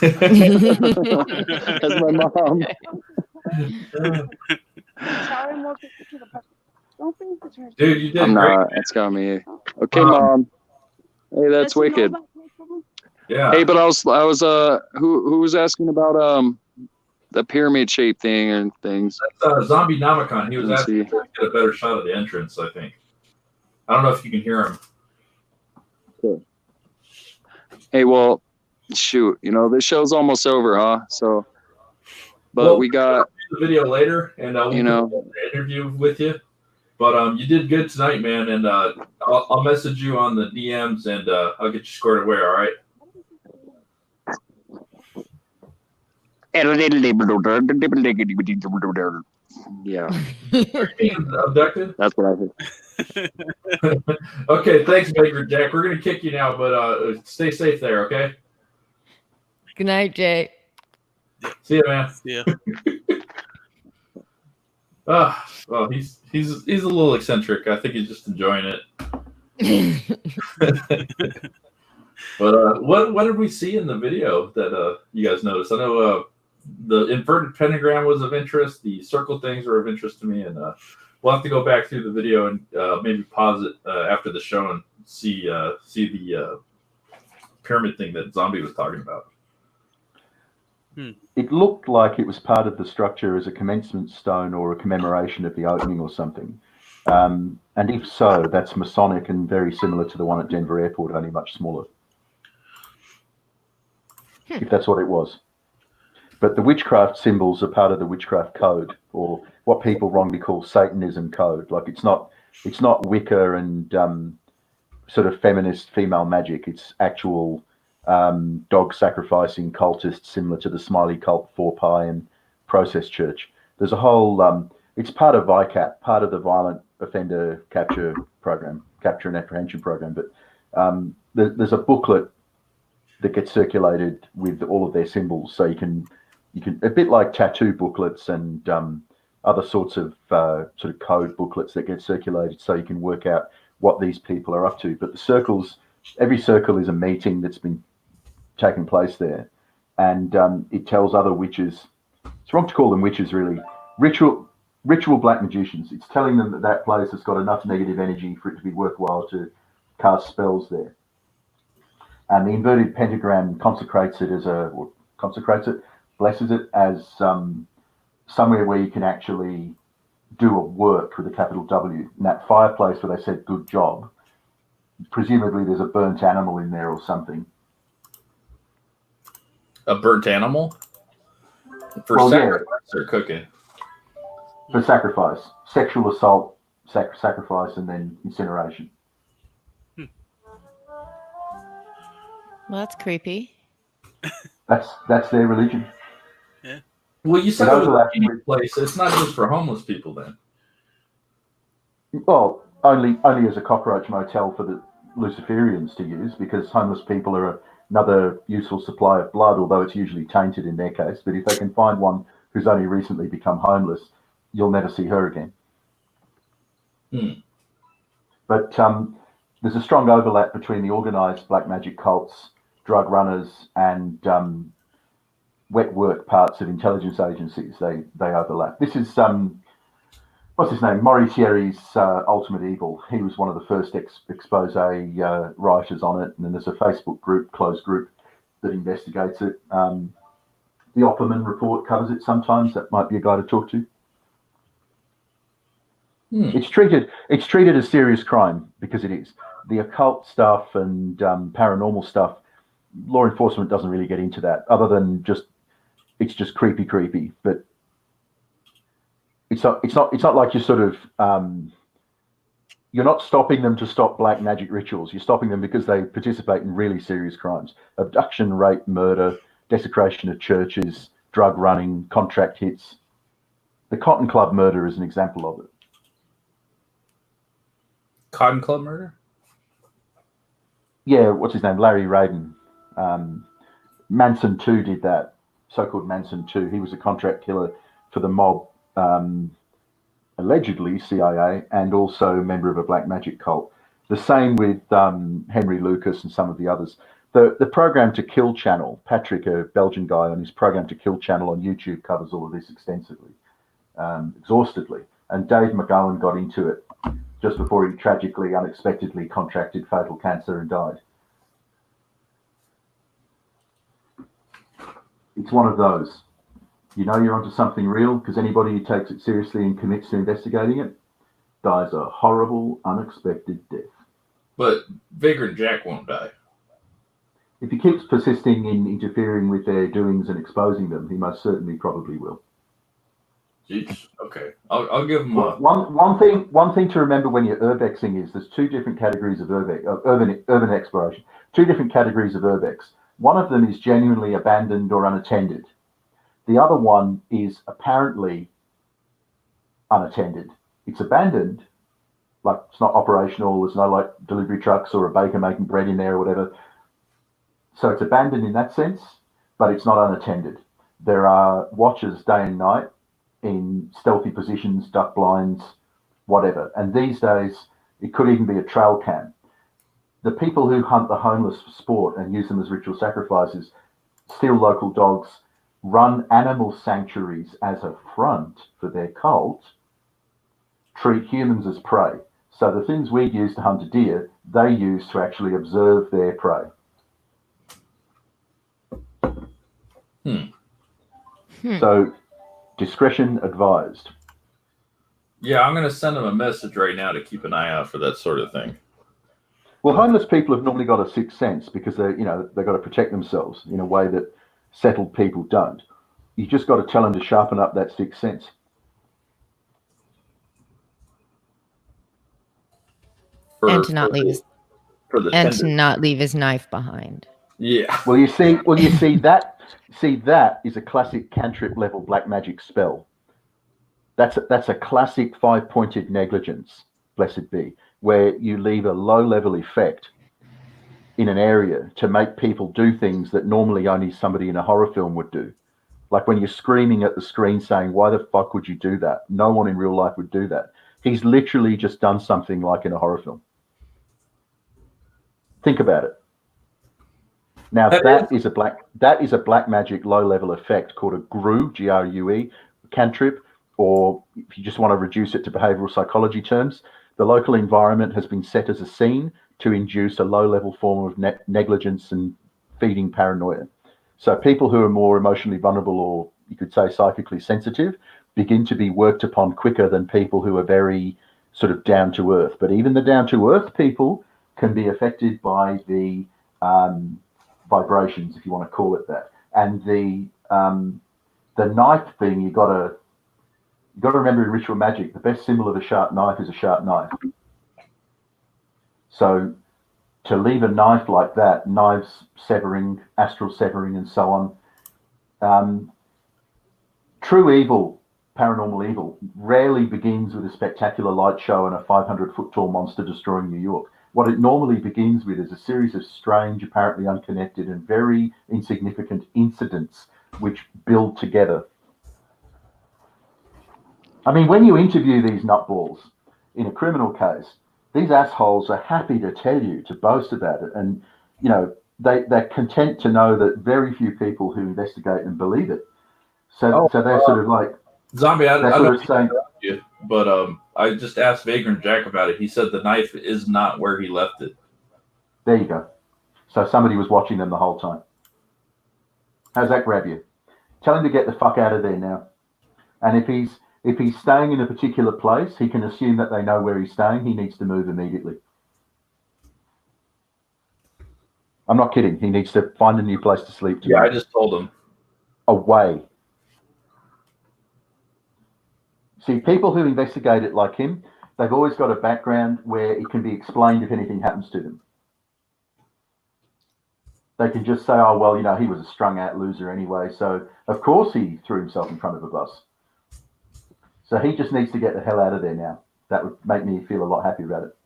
That's my mom. Dude, you did I'm great. not. It's got me. Okay, Mom. Hey, that's wicked. Yeah. Hey, but I was who was asking about the pyramid shape thing and things. That's Zombie Namicon. He was Let's asking see. to get a better shot of the entrance, I think. I don't know if you can hear him. Cool. Hey, well, shoot, this show's almost over, huh? So, but Well, we got the video later, and we'll You know. do an interview with you. But you did good tonight, man, and I'll message you on the DMs, and I'll get you squared away. All right? yeah. Being abducted? That's what I heard. Okay, thanks, Vagrant Jack. We're gonna kick you now, but stay safe there, okay? Good night, Jay. See you, man. Yeah. Well, he's a little eccentric. I think he's just enjoying it. But what did we see in the video that you guys noticed? I know the inverted pentagram was of interest. The circle things were of interest to me, and we'll have to go back through the video and maybe pause it after the show and see the pyramid thing that Zombie was talking about. It looked like it was part of the structure as a commencement stone or a commemoration of the opening or something. And if so, that's Masonic and very similar to the one at Denver Airport, only much smaller. If that's what it was. But the witchcraft symbols are part of the witchcraft code, or what people wrongly call Satanism code. Like it's not Wicca and sort of feminist female magic. It's actual dog sacrificing cultists similar to the Smiley Cult, 4-Pi and Process Church. There's a whole it's part of VICAP, part of the Violent Offender Capture Program, Capture and Apprehension Program. But there's a booklet that gets circulated with all of their symbols, so you can a bit like tattoo booklets and other sorts of sort of code booklets that get circulated, so you can work out what these people are up to. But the circles, every circle is a meeting that's been taking place there, and it tells other witches. It's wrong to call them witches, really. Ritual black magicians. It's telling them that that place has got enough negative energy for it to be worthwhile to cast spells there. And the inverted pentagram consecrates it blesses it as somewhere where you can actually do a work with a capital W. In that fireplace where they said good job, presumably there's a burnt animal in there or something. A burnt animal? For sacrifice or cooking? For sacrifice. Sexual assault, sacrifice, and then incineration. Well, that's creepy. That's their religion. Yeah. Well, you said it was a place. It's not just for homeless people, then. Well, only as a cockroach motel for the Luciferians to use, because homeless people are another useful supply of blood, although it's usually tainted in their case. But if they can find one who's only recently become homeless, you'll never see her again. But there's a strong overlap between the organised black magic cults, drug runners, and wet work parts of intelligence agencies. They overlap. This is what's his name? Moritieri's Ultimate Evil. He was one of the first expose writers on it, and then there's a Facebook group, closed group, that investigates it. The Opperman report covers it sometimes. That might be a guy to talk to. It's treated as serious crime, because it is. The occult stuff and paranormal stuff, law enforcement doesn't really get into that, other than it's just creepy. But it's not like you're sort of you're not stopping them to stop black magic rituals. You're stopping them because they participate in really serious crimes: abduction, rape, murder, desecration of churches, drug running, contract hits. The Cotton Club murder is an example of it. Cotton Club murder? Yeah, what's his name? Larry Radin. Manson 2 did that, so-called Manson 2. He was a contract killer for the mob, allegedly CIA, and also a member of a black magic cult. The same with Henry Lucas and some of the others. The Program to Kill channel, Patrick, a Belgian guy, on his Program to Kill channel on YouTube covers all of this extensively, exhaustively. And Dave McGowan got into it just before he tragically, unexpectedly contracted fatal cancer and died. It's one of those. You know you're onto something real, because anybody who takes it seriously and commits to investigating it dies a horrible, unexpected death. But Vagrant Jack won't die. If he keeps persisting in interfering with their doings and exposing them, he most certainly probably will. Jeez. Okay. I'll give him one thing to remember when you're urbexing is there's two different categories of urban exploration. Two different categories of urbex. One of them is genuinely abandoned or unattended. The other one is apparently unattended. It's abandoned, Like it's not operational. There's no like delivery trucks or a baker making bread in there or whatever. So it's abandoned in that sense, but it's not unattended. There are watchers day and night in stealthy positions, duck blinds, whatever. And these days, it could even be a trail cam. The people who hunt the homeless for sport and use them as ritual sacrifices, steal local dogs, run animal sanctuaries as a front for their cult, treat humans as prey. So the things we use to hunt a deer, they use to actually observe their prey. So discretion advised. Yeah, I'm going to send them a message right now to keep an eye out for that sort of thing. Well, homeless people have normally got a sixth sense because they've got to protect themselves in a way that settled people don't. You just got to tell them to sharpen up that sixth sense. And to not leave his knife behind. Yeah. Well, you see that is a classic cantrip level black magic spell. That's a classic 5-pointed negligence, blessed be, where you leave a low level effect in an area to make people do things that normally only somebody in a horror film would do. Like when you're screaming at the screen saying, "Why the fuck would you do that?" No one in real life would do that. He's literally just done something like in a horror film. Think about it. Now that is a black magic low level effect called a GRUE, GRUE, cantrip, or if you just want to reduce it to behavioral psychology terms, the local environment has been set as a scene to induce a low level form of negligence and feeding paranoia. So people who are more emotionally vulnerable, or you could say psychically sensitive, begin to be worked upon quicker than people who are very sort of down to earth. But even the down to earth people can be affected by the vibrations, if you want to call it that. And the knife thing, you got to remember in ritual magic, the best symbol of a sharp knife is a sharp knife. So to leave a knife like that, knives severing, astral severing, and so on. True evil, paranormal evil, rarely begins with a spectacular light show and a 500-foot tall monster destroying New York. What it normally begins with is a series of strange, apparently unconnected, and very insignificant incidents which build together. I mean, when you interview these nutballs in a criminal case, these assholes are happy to tell you, to boast about it. And, they're content to know that very few people who investigate them believe it. So they're sort of like... Zombie, I sort don't of saying, you, but I just asked Vagrant Jack about it. He said the knife is not where he left it. There you go. So somebody was watching them the whole time. How's that grab you? Tell him to get the fuck out of there now. And if he's staying in a particular place, he can assume that they know where he's staying. He needs to move immediately. I'm not kidding. He needs to find a new place to sleep. Yeah, I just told him. Away. See, people who investigate it like him, they've always got a background where it can be explained if anything happens to them. They can just say, "Oh, well, he was a strung-out loser anyway, so of course he threw himself in front of a bus." So he just needs to get the hell out of there now. That would make me feel a lot happier about it.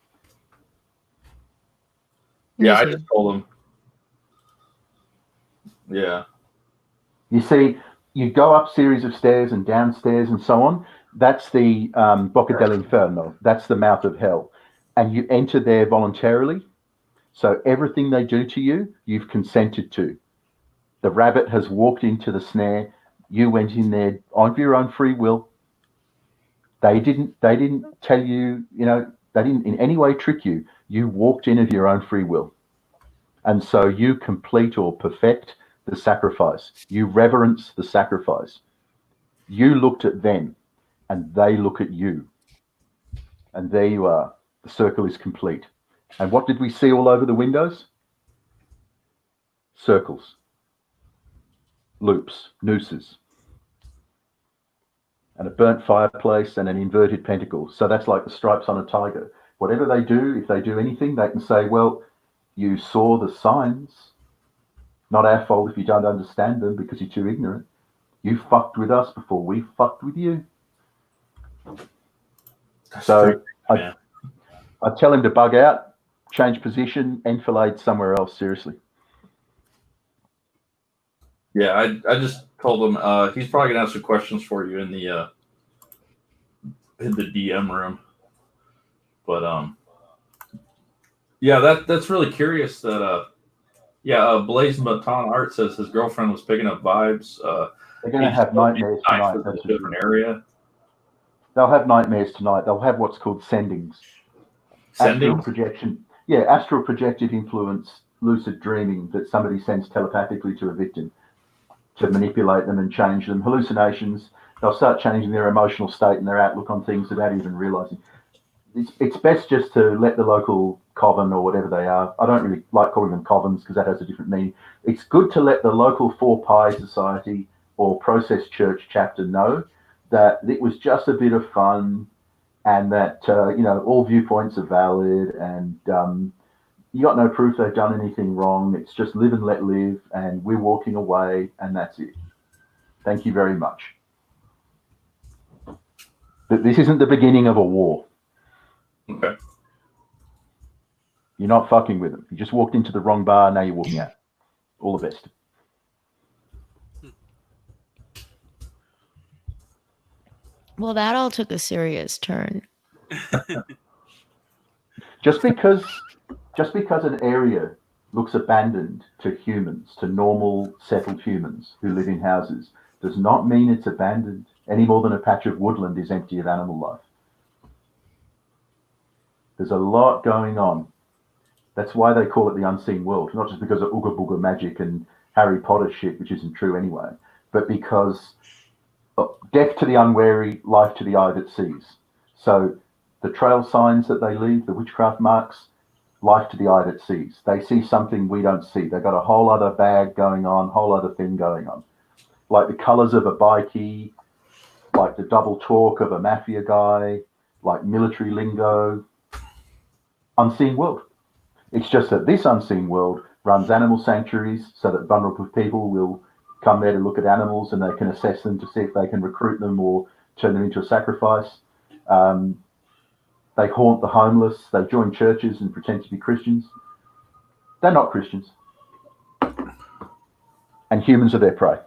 Yeah, I just told him. Yeah. You see, you go up series of stairs and downstairs and so on. That's the Bocadelli Inferno. That's the mouth of hell. And you enter there voluntarily. So everything they do to you, you've consented to. The rabbit has walked into the snare. You went in there of your own free will. They didn't tell you, they didn't in any way trick you. You walked in of your own free will. And so you complete or perfect the sacrifice. You reverence the sacrifice. You looked at them and they look at you. And there you are. The circle is complete. And what did we see all over the windows? Circles, loops, nooses, and a burnt fireplace and an inverted pentacle. So that's like the stripes on a tiger. Whatever they do, if they do anything, they can say, "Well, you saw the signs. Not our fault if you don't understand them because you're too ignorant. You fucked with us before we fucked with you." So I'd tell him to bug out, change position, enfilade somewhere else. Seriously. Yeah, I just told him he's probably gonna have some questions for you in the DM room. But yeah, that's really curious that Blaze Baton Art says his girlfriend was picking up vibes. They're going to have nightmares tonight. In a different area. They'll have nightmares tonight. They'll have what's called sendings. Astral projection. Yeah, astral projected influence, lucid dreaming that somebody sends telepathically to a victim to manipulate them and change them. Hallucinations. They'll start changing their emotional state and their outlook on things without even realizing. It's best just to let the local coven or whatever they are. I don't really like calling them covens because that has a different meaning. It's good to let the local 4-Pi Society or Process Church chapter know that it was just a bit of fun and that, all viewpoints are valid and you got no proof they've done anything wrong. It's just live and let live and we're walking away and that's it. Thank you very much. But this isn't the beginning of a war. Okay. You're not fucking with them. You just walked into the wrong bar. Now you're walking out. All the best. Well, that all took a serious turn. Just because an area looks abandoned to humans, to normal settled humans who live in houses, does not mean it's abandoned any more than a patch of woodland is empty of animal life. There's a lot going on. That's why they call it the unseen world, not just because of Ooga Booga magic and Harry Potter shit, which isn't true anyway, but because death to the unwary, life to the eye that sees. So the trail signs that they leave, the witchcraft marks, life to the eye that sees. They see something we don't see. They've got a whole other bag going on, whole other thing going on. Like the colors of a bikie, like the double talk of a mafia guy, like military lingo. Unseen world. It's just that this unseen world runs animal sanctuaries so that vulnerable people will come there to look at animals and they can assess them to see if they can recruit them or turn them into a sacrifice. They haunt the homeless. They join churches and pretend to be Christians. They're not Christians. And humans are their prey.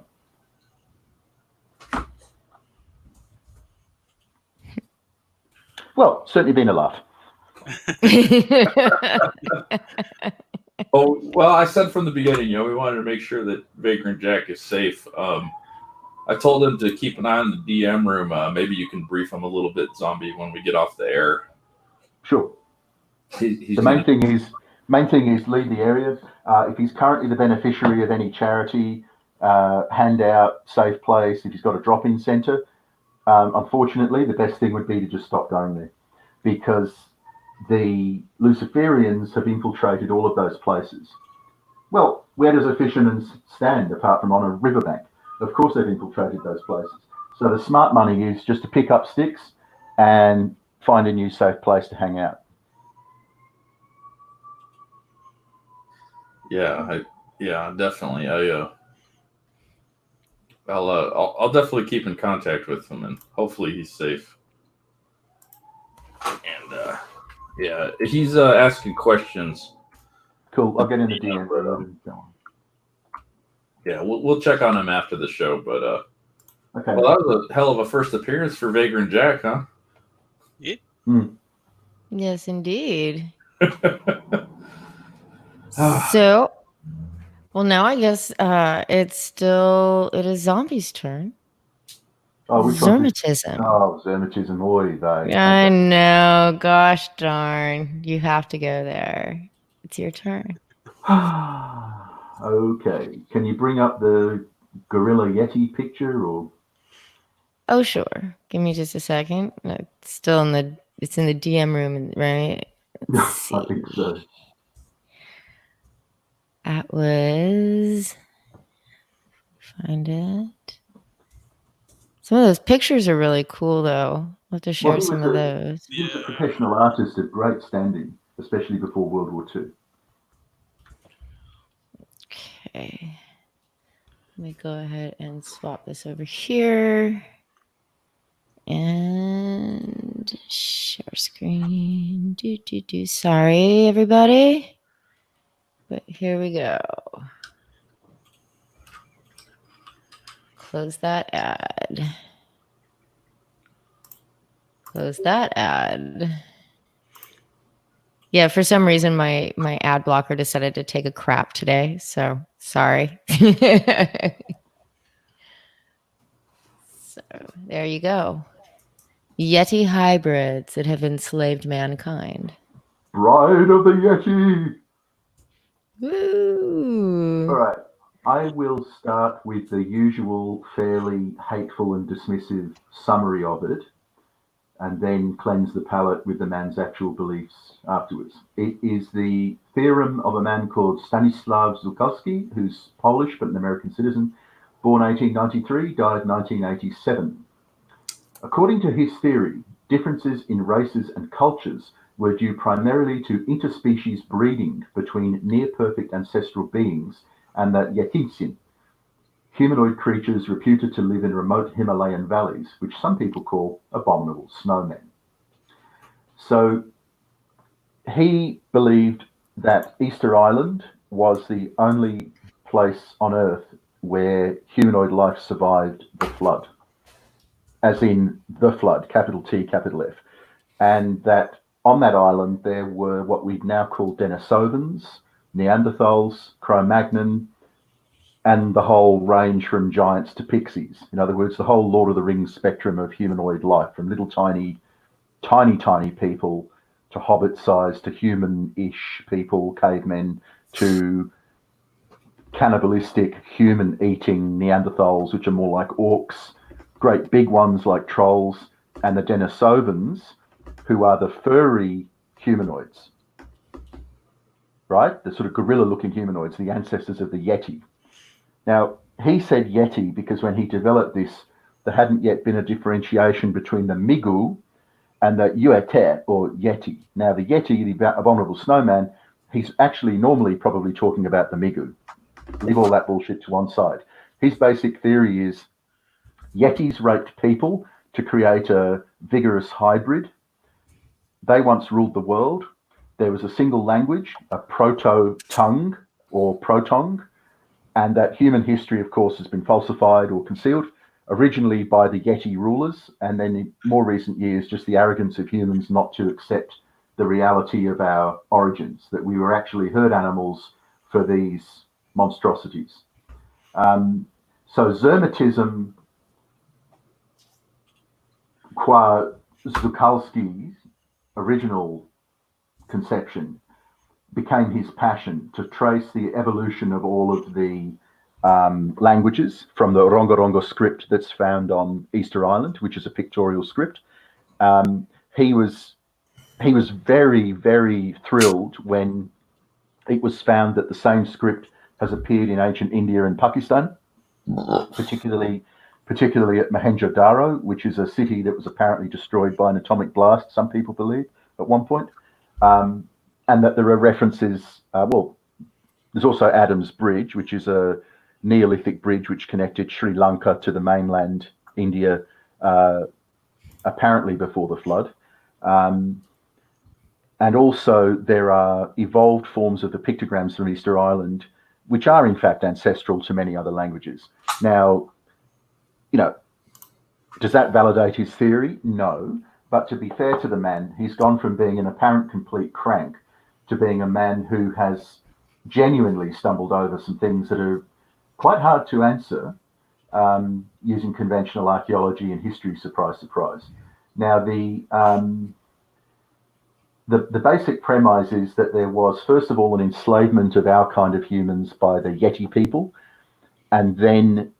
Well, certainly been a laugh. Oh, well, I said from the beginning, we wanted to make sure that Vagrant Jack is safe. I told him to keep an eye on the DM room. Maybe you can brief him a little bit, Zombie, when we get off the air. Sure. The main thing is leave the area. If he's currently the beneficiary of any charity, handout, safe place, if he's got a drop-in centre, unfortunately, the best thing would be to just stop going there because the Luciferians have infiltrated all of those places. Well, where does a fisherman stand apart from on a riverbank? Of course they've infiltrated those places. So the smart money is just to pick up sticks and find a new safe place to hang out. Yeah, definitely. I'll definitely keep in contact with him and hopefully he's safe. And he's asking questions. Cool. I'll get in the DM. Yeah, we'll check on him after the show. But okay. Well, that was a hell of a first appearance for Vagrant Jack, huh? Yeah. Yes, indeed. So, well, now I guess it is Zombie's turn. Oh, which Zermatism. Oh, Zermatism. Oy vey. I know. Gosh darn. You have to go there. It's your turn. Okay. Can you bring up the Gorilla Yeti picture or? Oh, sure. Give me just a second. No, it's still it's in the DM room, right? Let's see. I think so. That was, find it. Some of those pictures are really cool, though. I'll have to share some of those. He was a professional artist of great standing, especially before World War II. Okay. Let me go ahead and swap this over here. And Share screen. Sorry, everybody. But here we go. Close that ad. Close that ad. Yeah, for some reason my ad blocker decided to take a crap today, so sorry. So there you go. Yeti hybrids that have enslaved mankind. Bride of the Yeti. Woo! All right. I will start with the usual fairly hateful and dismissive summary of it, and then cleanse the palate with the man's actual beliefs afterwards. It is the theorem of a man called Stanislaw Zukalski, who's Polish but an American citizen, born 1893, died 1987. According to his theory, differences in races and cultures were due primarily to interspecies breeding between near-perfect ancestral beings and the Yetinsin, humanoid creatures reputed to live in remote Himalayan valleys, which some people call abominable snowmen. So he believed that Easter Island was the only place on Earth where humanoid life survived the flood, as in the flood, capital T, capital F, and that on that island there were what we'd now call Denisovans, Neanderthals, Cro-Magnon, and the whole range from giants to pixies. In other words, the whole Lord of the Rings spectrum of humanoid life, from little tiny people to hobbit-sized to human-ish people, cavemen, to cannibalistic human-eating Neanderthals, which are more like orcs, great big ones like trolls, and the Denisovans, who are the furry humanoids, right? The sort of gorilla-looking humanoids, the ancestors of the Yeti. Now, he said Yeti because when he developed this, there hadn't yet been a differentiation between the Migu and the Yuete, or Yeti. Now, the Yeti, the abominable snowman, he's actually normally probably talking about the Migu. Leave all that bullshit to one side. His basic theory is Yetis raped people to create a vigorous hybrid. They once ruled the world. There was a single language, a proto-tongue or protong, and that human history, of course, has been falsified or concealed, originally by the Yeti rulers, and then in more recent years, just the arrogance of humans not to accept the reality of our origins, that we were actually herd animals for these monstrosities. So Zermatism, qua Zukalski's original conception, became his passion to trace the evolution of all of the languages from the Rongorongo script that's found on Easter Island, which is a pictorial script. He was very, very thrilled when it was found that the same script has appeared in ancient India and Pakistan, particularly at Mohenjo-Daro, which is a city that was apparently destroyed by an atomic blast, some people believe, at one point. And that there are references, there's also Adam's Bridge, which is a Neolithic bridge which connected Sri Lanka to the mainland India, apparently before the flood. And also there are evolved forms of the pictograms from Easter Island, which are in fact ancestral to many other languages. Now, does that validate his theory? No. But to be fair to the man, he's gone from being an apparent complete crank to being a man who has genuinely stumbled over some things that are quite hard to answer using conventional archaeology and history, surprise, surprise. Now, the basic premise is that there was, first of all, an enslavement of our kind of humans by the Yeti people, and then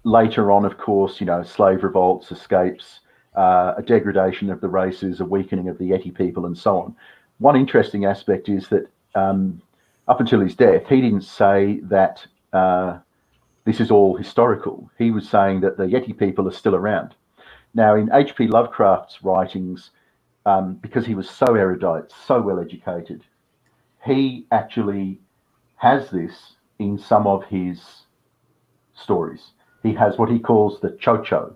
later on, of course, slave revolts, escapes, a degradation of the races, a weakening of the Yeti people, and so on. One interesting aspect is that up until his death, he didn't say that this is all historical. He was saying that the Yeti people are still around. Now, in H.P. Lovecraft's writings, because he was so erudite, so well educated, he actually has this in some of his stories. He has what he calls the chocho,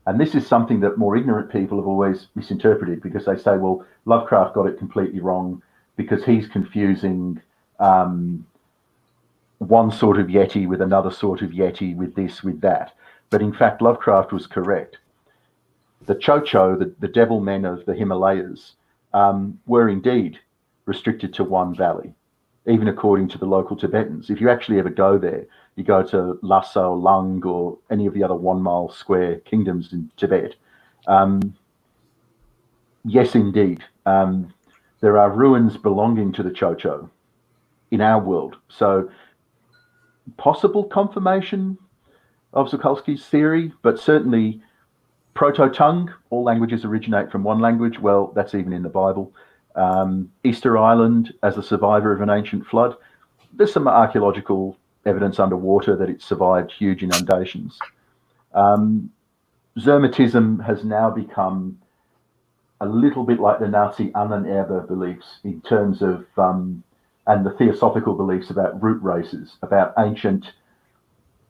And this is something that more ignorant people have always misinterpreted, because they say, well, Lovecraft got it completely wrong because he's confusing one sort of Yeti with another sort of Yeti, with this, with that. But in fact, Lovecraft was correct. The Chocho, the devil men of the Himalayas, were indeed restricted to one valley, even according to the local Tibetans. If you actually ever go there, you go to Lhasa or Lung or any of the other 1 mile square kingdoms in Tibet. Yes, indeed. There are ruins belonging to the Chocho in our world. So possible confirmation of Zukolsky's theory, but certainly Proto-tongue, all languages originate from one language. Well, that's even in the Bible. Easter Island as a survivor of an ancient flood. There's some archaeological evidence underwater that it survived huge inundations. Zermatism has now become a little bit like the Nazi Annenerbe beliefs in terms of, and the theosophical beliefs about root races, about ancient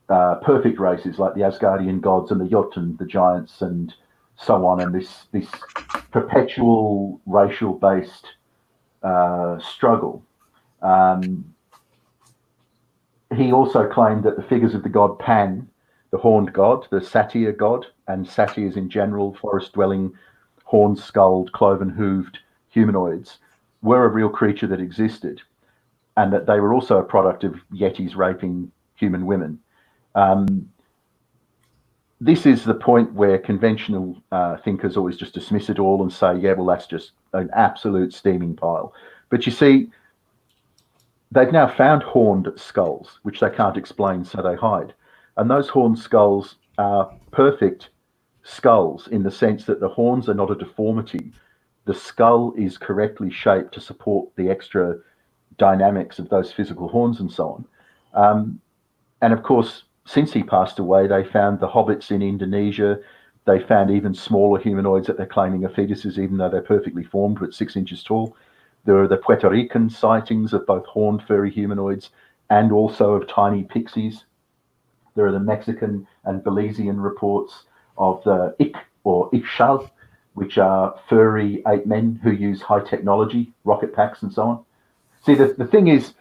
perfect races like the Asgardian gods and the Jotun, the giants, and so on, and this perpetual racial-based struggle. He also claimed that the figures of the god Pan, the horned god, the satyr god, and satyrs in general, forest-dwelling, horn-skulled, cloven-hooved humanoids, were a real creature that existed, and that they were also a product of yetis raping human women. This is the point where conventional thinkers always just dismiss it all and say, yeah, well, that's just an absolute steaming pile. But you see, they've now found horned skulls, which they can't explain, so they hide. And those horned skulls are perfect skulls in the sense that the horns are not a deformity. The skull is correctly shaped to support the extra dynamics of those physical horns and so on. And of course, since he passed away, they found the hobbits in Indonesia. They found even smaller humanoids that they're claiming are fetuses, even though they're perfectly formed, but 6 inches tall. There are the Puerto Rican sightings of both horned furry humanoids and also of tiny pixies. There are the Mexican and Belizean reports of the Ik or Ixchel, which are furry ape men who use high technology, rocket packs and so on. See, the thing is,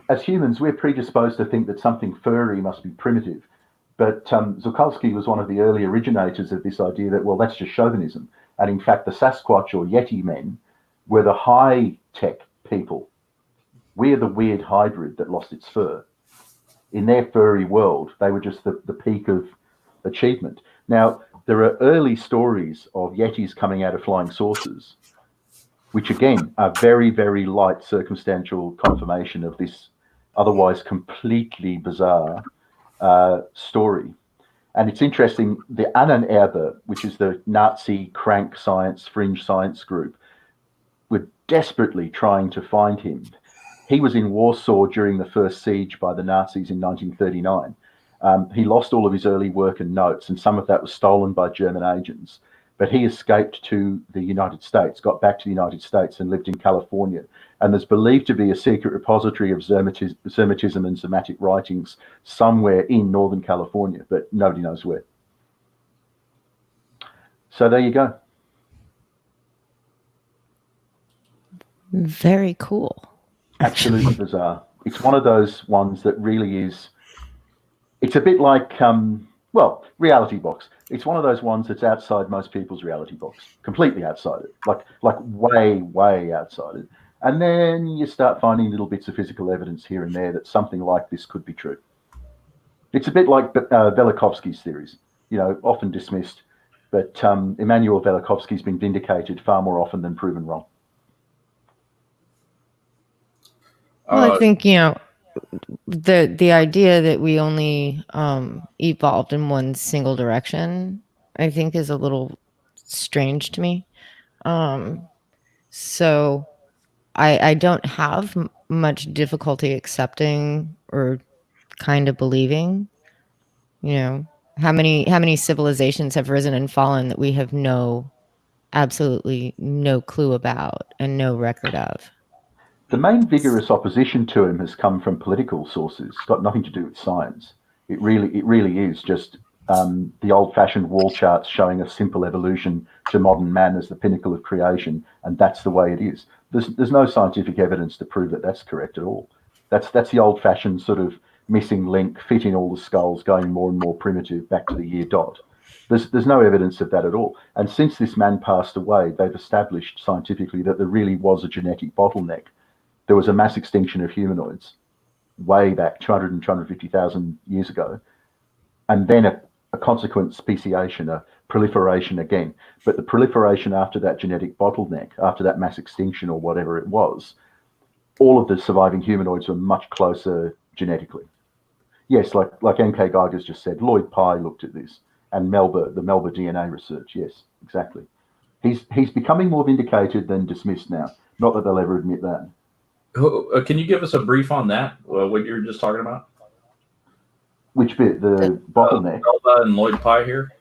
as humans, we're predisposed to think that something furry must be primitive. But Zukolsky was one of the early originators of this idea that, well, that's just chauvinism. And in fact, the Sasquatch or Yeti men were the high-tech people. We're the weird hybrid that lost its fur. In their furry world, they were just the peak of achievement. Now, there are early stories of Yetis coming out of flying saucers, which again are very, very light circumstantial confirmation of this otherwise completely bizarre story. And it's interesting, the Annenerbe, which is the Nazi crank science, fringe science group, were desperately trying to find him. He was in Warsaw during the first siege by the Nazis in 1939. He lost all of his early work and notes, and some of that was stolen by German agents. But he escaped to the United States, got back to the United States and lived in California. And there's believed to be a secret repository of Zermatism and Zermatic writings somewhere in Northern California, but nobody knows where. So there you go. Very cool. Absolutely bizarre. It's one of those ones that really is, it's a bit like, well, Reality Box. It's one of those ones that's outside most people's reality box, completely outside it, like way, way outside it. And then you start finding little bits of physical evidence here and there that something like this could be true. It's a bit like Velikovsky's theories, you know, often dismissed, but Immanuel Velikovsky's been vindicated far more often than proven wrong. Well, I think, you know, the idea that we only evolved in one single direction, I think, is a little strange to me. So I don't have much difficulty accepting or kind of believing, you know, how many civilizations have risen and fallen that we have absolutely no clue about and no record of. The main vigorous opposition to him has come from political sources. It's got nothing to do with science. It really is just the old-fashioned wall charts showing a simple evolution to modern man as the pinnacle of creation, and that's the way it is. There's no scientific evidence to prove that that's correct at all. That's the old-fashioned sort of missing link, fitting all the skulls, going more and more primitive back to the year dot. There's no evidence of that at all. And since this man passed away, they've established scientifically that there really was a genetic bottleneck. There was a mass extinction of humanoids way back 200 and 250,000 years ago, and then a consequent speciation, a proliferation again. But the proliferation after that genetic bottleneck, after that mass extinction or whatever it was, all of the surviving humanoids were much closer genetically. Yes, like MK Geiger's just said, Lloyd Pye looked at this, and the Melba DNA research. Yes, exactly. He's becoming more vindicated than dismissed now. Not that they'll ever admit that. Can you give us a brief on that? What you were just talking about? Which bit? The bottleneck? Melba and Lloyd Pye here.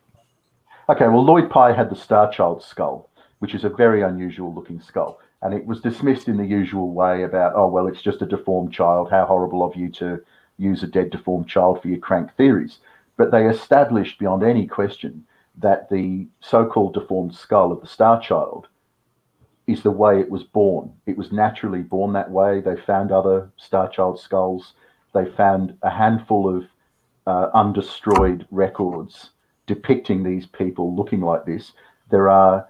Okay, well, Lloyd Pye had the Star Child skull, which is a very unusual looking skull. And it was dismissed in the usual way about, oh, well, it's just a deformed child. How horrible of you to use a dead deformed child for your crank theories. But they established beyond any question that the so-called deformed skull of the Star Child is the way it was born. It was naturally born that way. They found other Star Child skulls. They found a handful of undestroyed records depicting these people looking like this. There are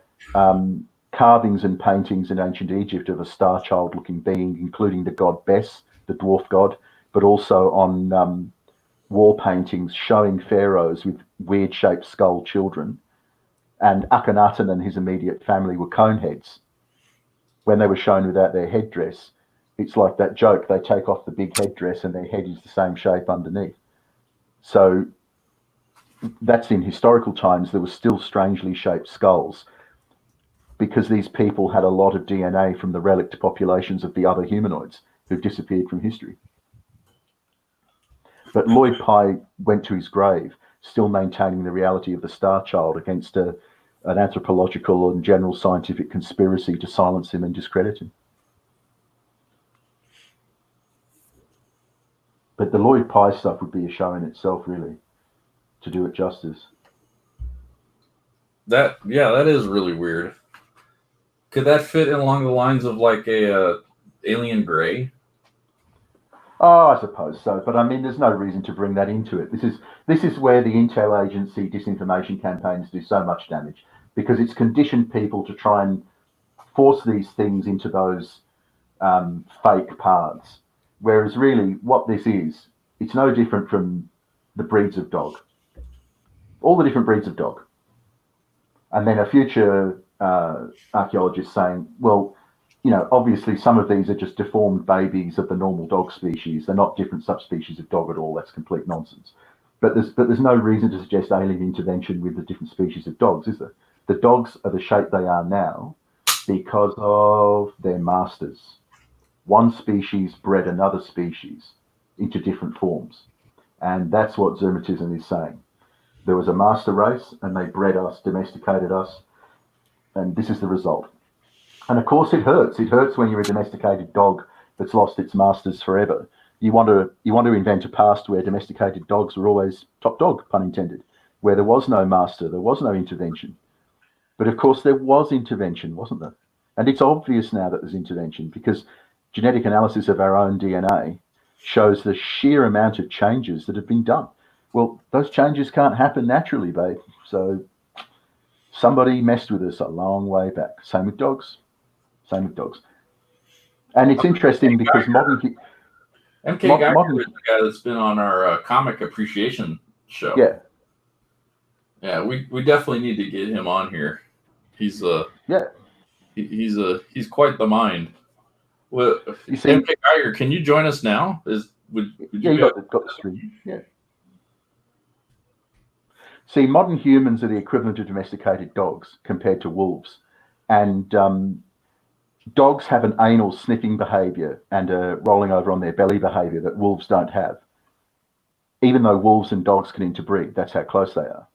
carvings and paintings in ancient Egypt of a Star Child looking being, including the god Bes, the dwarf god, but also on wall paintings showing pharaohs with weird shaped skull children. And Akhenaten and his immediate family were cone heads. When they were shown without their headdress, it's like that joke, they take off the big headdress and their head is the same shape underneath. So that's in historical times. There were still strangely shaped skulls because these people had a lot of DNA from the relict populations of the other humanoids who disappeared from history. But Lloyd Pye went to his grave still maintaining the reality of the Star Child against an anthropological and general scientific conspiracy to silence him and discredit him. But the Lloyd Pye stuff would be a show in itself, really, to do it justice. That is really weird. Could that fit in along the lines of like a Alien Grey? Oh, I suppose so. But I mean, there's no reason to bring that into it. This is where the intel agency disinformation campaigns do so much damage, because it's conditioned people to try and force these things into those fake paths. Whereas really what this is, it's no different from the breeds of dog. All the different breeds of dog. And then a future archaeologist saying, well, you know, obviously some of these are just deformed babies of the normal dog species. They're not different subspecies of dog at all. That's complete nonsense. But there's no reason to suggest alien intervention with the different species of dogs, is there? The dogs are the shape they are now because of their masters. One species bred another species into different forms. And that's what Zermatism is saying. There was a master race and they bred us, domesticated us, and this is the result. And of course it hurts. It hurts when you're a domesticated dog that's lost its masters forever. You want to invent a past where domesticated dogs were always top dog, pun intended, where there was no master, there was no intervention. But of course there was intervention, wasn't there? And it's obvious now that there's intervention because genetic analysis of our own DNA shows the sheer amount of changes that have been done. Well, those changes can't happen naturally, babe. So somebody messed with us a long way back. Same with dogs. Same with dogs. And it's interesting because MK Geiger is the guy that's been on our comic appreciation show. Yeah. Yeah, we definitely need to get him on here. He's he's quite the mind. Well, MK Geiger, can you join us now? Would you got the stream. Yeah. See, modern humans are the equivalent of domesticated dogs compared to wolves. And dogs have an anal sniffing behavior and a rolling over on their belly behavior that wolves don't have. Even though wolves and dogs can interbreed, that's how close they are.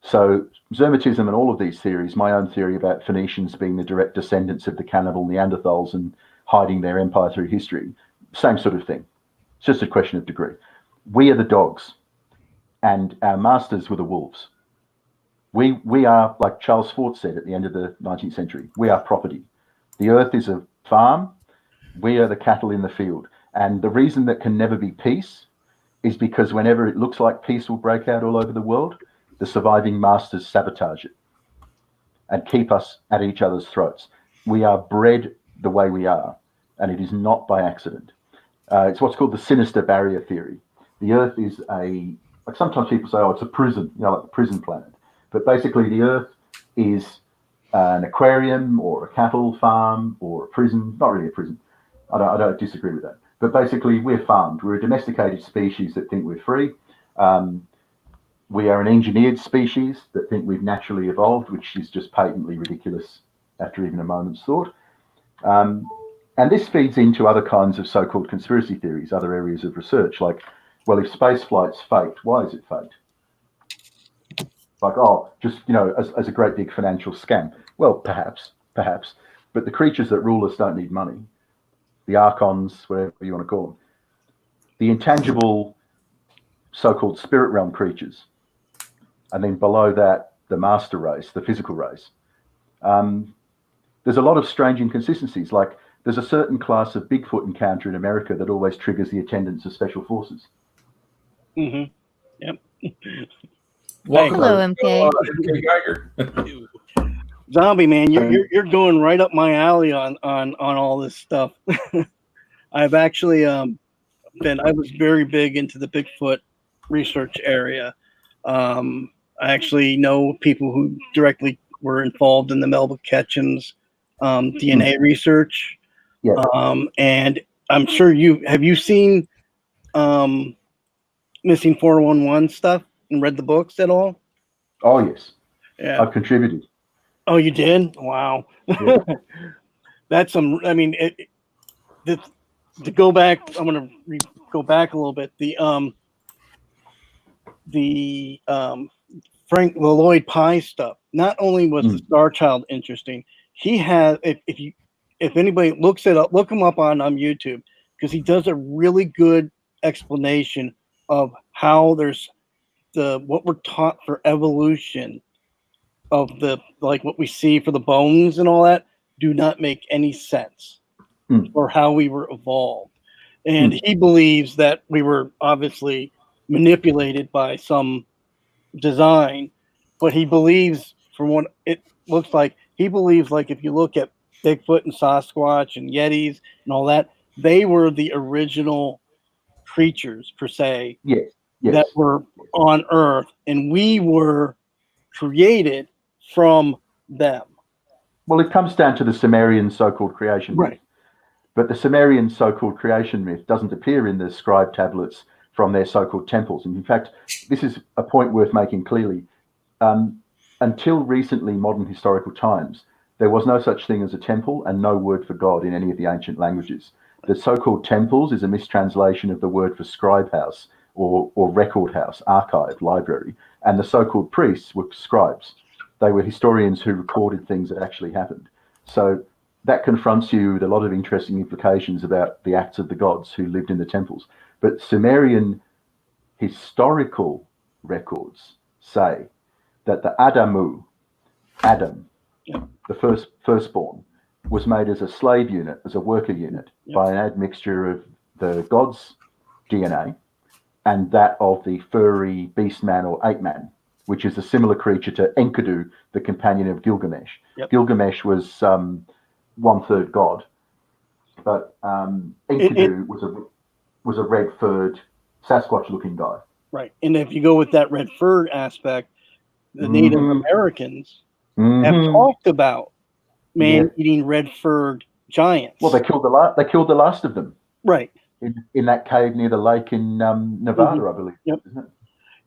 So Zermatism and all of these theories, my own theory about Phoenicians being the direct descendants of the cannibal Neanderthals and hiding their empire through history, same sort of thing. It's just a question of degree. We are the dogs. and our masters were the wolves. We are, like Charles Fort said at the end of the 19th century, we are property. The earth is a farm. We are the cattle in the field. And the reason that can never be peace is because whenever it looks like peace will break out all over the world, the surviving masters sabotage it and keep us at each other's throats. We are bred the way we are, and it is not by accident. It's what's called the sinister barrier theory. The earth is like sometimes people say, oh, it's a prison, like the prison planet. But basically the earth is an aquarium or a cattle farm or a prison, not really a prison. I don't disagree with that. But basically we're farmed. We're a domesticated species that think we're free. We are an engineered species that think we've naturally evolved, which is just patently ridiculous after even a moment's thought. And this feeds into other kinds of so-called conspiracy theories, other areas of research, like, well, if space flight's faked, why is it faked? Like, oh, just, as a great big financial scam. Well, perhaps. But the creatures that rule us don't need money. The archons, whatever you want to call them. The intangible so-called spirit realm creatures. And then below that, the master race, the physical race. There's a lot of strange inconsistencies. Like, there's a certain class of Bigfoot encounter in America that always triggers the attendance of special forces. Mm-hmm. Yep. Welcome, Hello, MK. MK Geiger. Zombie man, you're going right up my alley on all this stuff. I've actually I was very big into the Bigfoot research area. I actually know people who directly were involved in the Melba Ketchum's DNA research. Yeah. And I'm sure have you seen Missing 411 stuff and read the books at all? Oh, yes. Yeah. I've contributed. Oh, you did? Wow. Yeah. That's some, I mean, to go back, I'm going to go back a little bit. The Frank Lloyd Pye stuff, not only was the Star Child interesting, he has, if anybody looks it up, look him up on YouTube, because he does a really good explanation of how there's what we're taught for evolution of like what we see for the bones and all that do not make any sense for how we were evolved. And he believes that we were obviously manipulated by some design, but he believes, from what it looks like, he believes, like, if you look at Bigfoot and Sasquatch and Yetis and all that, they were the original creatures per se. Yes. That were on Earth, and we were created from them. Well, it comes down to the Sumerian so-called creation myth. But the Sumerian so-called creation myth doesn't appear in the scribe tablets from their so-called temples. And in fact, this is a point worth making clearly. Until recently, modern historical times, there was no such thing as a temple and no word for God in any of the ancient languages. The so-called temples is a mistranslation of the word for scribe house, or record house, archive, library, and the so-called priests were scribes. They were historians who recorded things that actually happened. So that confronts you with a lot of interesting implications about the acts of the gods who lived in the temples. But Sumerian historical records say that the Adam, the firstborn, was made as a slave unit, as a worker unit, by an admixture of the gods' DNA and that of the furry beast man or ape man, which is a similar creature to Enkidu, the companion of Gilgamesh. Gilgamesh was 1/3 god, but Enkidu was a red-furred Sasquatch-looking guy. Right, and if you go with that red fur aspect, the Native Americans have talked about man-eating red-furred giants. Well, they killed the last of them. Right. In that cave near the lake in Nevada, I believe. Yep.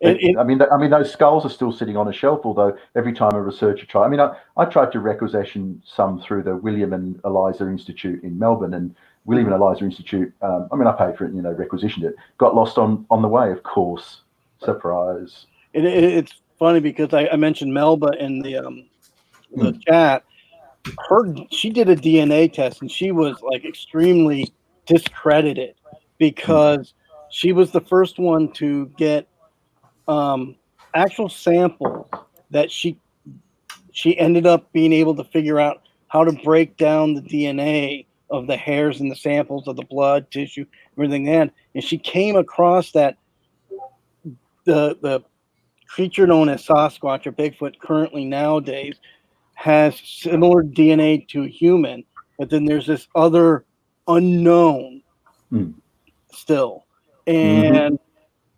Isn't it? I mean, those skulls are still sitting on a shelf. Although every time a researcher tried, I tried to requisition some through the William and Eliza Institute in Melbourne, and William and Eliza Institute. I paid for it, requisitioned it. Got lost on the way, of course. Surprise. It's funny because I mentioned Melba in the chat. She did a DNA test, and she was like extremely discredited because she was the first one to get actual samples that she ended up being able to figure out how to break down the DNA of the hairs and the samples of the blood, tissue, everything then. And she came across that the creature known as Sasquatch or Bigfoot currently nowadays has similar DNA to a human, but then there's this other unknown still. And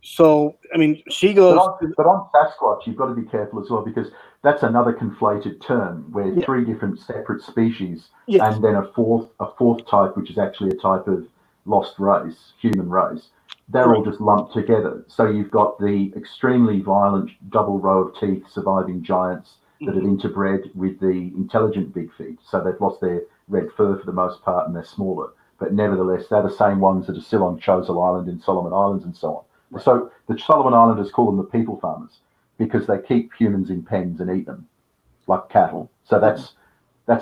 so, I mean, she goes. But on Sasquatch, you've got to be careful as well, because that's another conflated term where three different separate species and then a fourth type, which is actually a type of lost race, human race. They're all just lumped together. So you've got the extremely violent double row of teeth surviving giants that have interbred with the intelligent big feet. So they've lost their red fur for the most part and they're smaller. But nevertheless, they're the same ones that are still on Chosin Island and Solomon Islands and so on. So the Solomon Islanders call them the people farmers because they keep humans in pens and eat them like cattle. So that's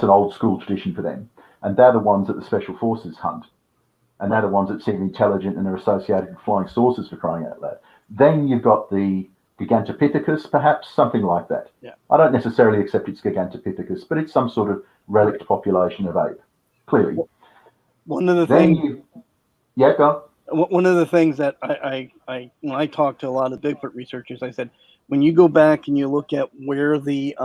an old school tradition for them. And they're the ones that the special forces hunt. And they're the ones that seem intelligent and are associated with flying saucers, for crying out loud. Then you've got the Gigantopithecus, perhaps, something like that. Yeah. I don't necessarily accept it's Gigantopithecus, but it's some sort of relict population of ape, clearly. One of the then things... go. One of the things that I when I talk to a lot of Bigfoot researchers, I said, when you go back and you look at where the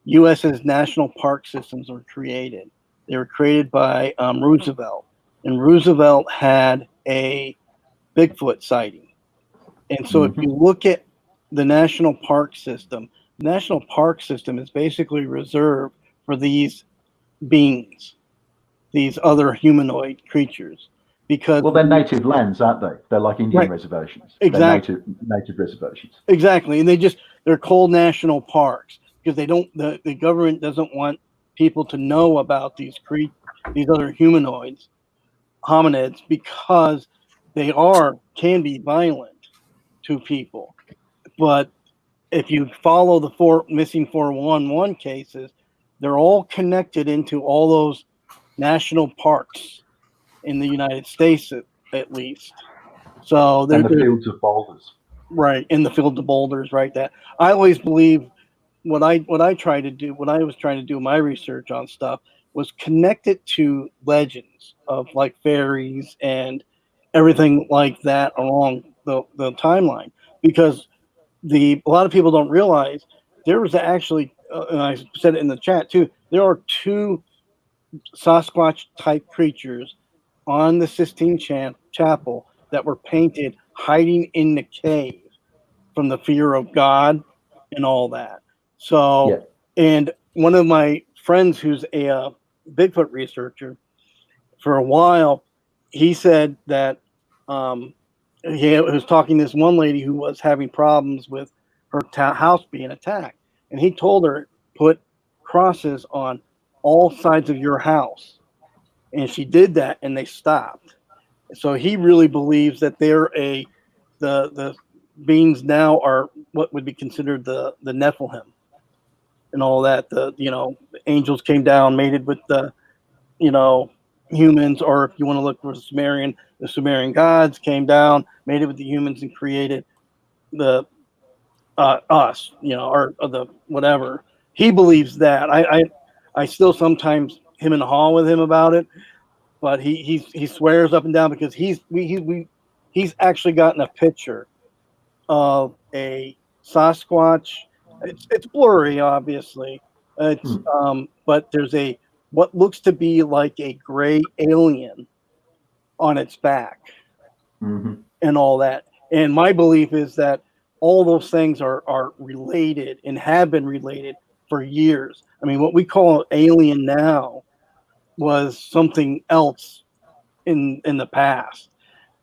U.S.'s national park systems were created, they were created by Roosevelt, and Roosevelt had a Bigfoot sighting. And so if you look at the national park system is basically reserved for these beings, these other humanoid creatures, because they're native lands, aren't they? They're like Indian reservations. Exactly. They're native reservations. Exactly, and they're called national parks because they don't. The government doesn't want people to know about these other hominids, because they can be violent to people. But if you follow the four missing 411 cases, they're all connected into all those national parks in the United States, at least. So and the fields of boulders. Right, in the field of boulders, right? That I always believe what I was trying to do my research on stuff was connect it to legends of like fairies and everything like that along the timeline, because a lot of people don't realize there was actually, and I said it in the chat too, there are two Sasquatch type creatures on the Sistine Chapel that were painted hiding in the cave from the fear of God and all that. So, and one of my friends who's a Bigfoot researcher, for a while, he said that he was talking to this one lady who was having problems with her house being attacked. And he told her, put crosses on all sides of your house. And she did that and they stopped. So he really believes that the beings now are what would be considered the Nephilim and all that. The angels came down, mated with the humans, or if you want to look for the Sumerian gods came down, mated with the humans, and created the us, or the whatever. He believes that. I still sometimes him and haw with him about it, but he swears up and down because he's actually gotten a picture of a Sasquatch. It's blurry, obviously. But there's what looks to be like a gray alien on its back, and all that. And my belief is that all those things are related and have been related for years. I mean, what we call alien now was something else in the past.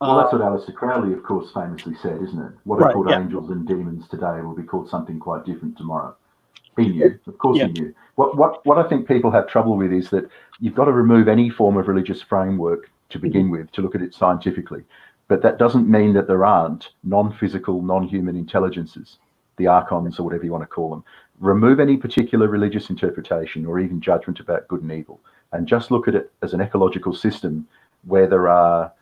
Well, that's what Aleister Crowley, of course, famously said, isn't it? What are called angels and demons today will be called something quite different tomorrow. He knew, of course he knew. What I think people have trouble with is that you've got to remove any form of religious framework to begin with, to look at it scientifically. But that doesn't mean that there aren't non-physical, non-human intelligences, the archons or whatever you want to call them. Remove any particular religious interpretation or even judgment about good and evil, and just look at it as an ecological system where there are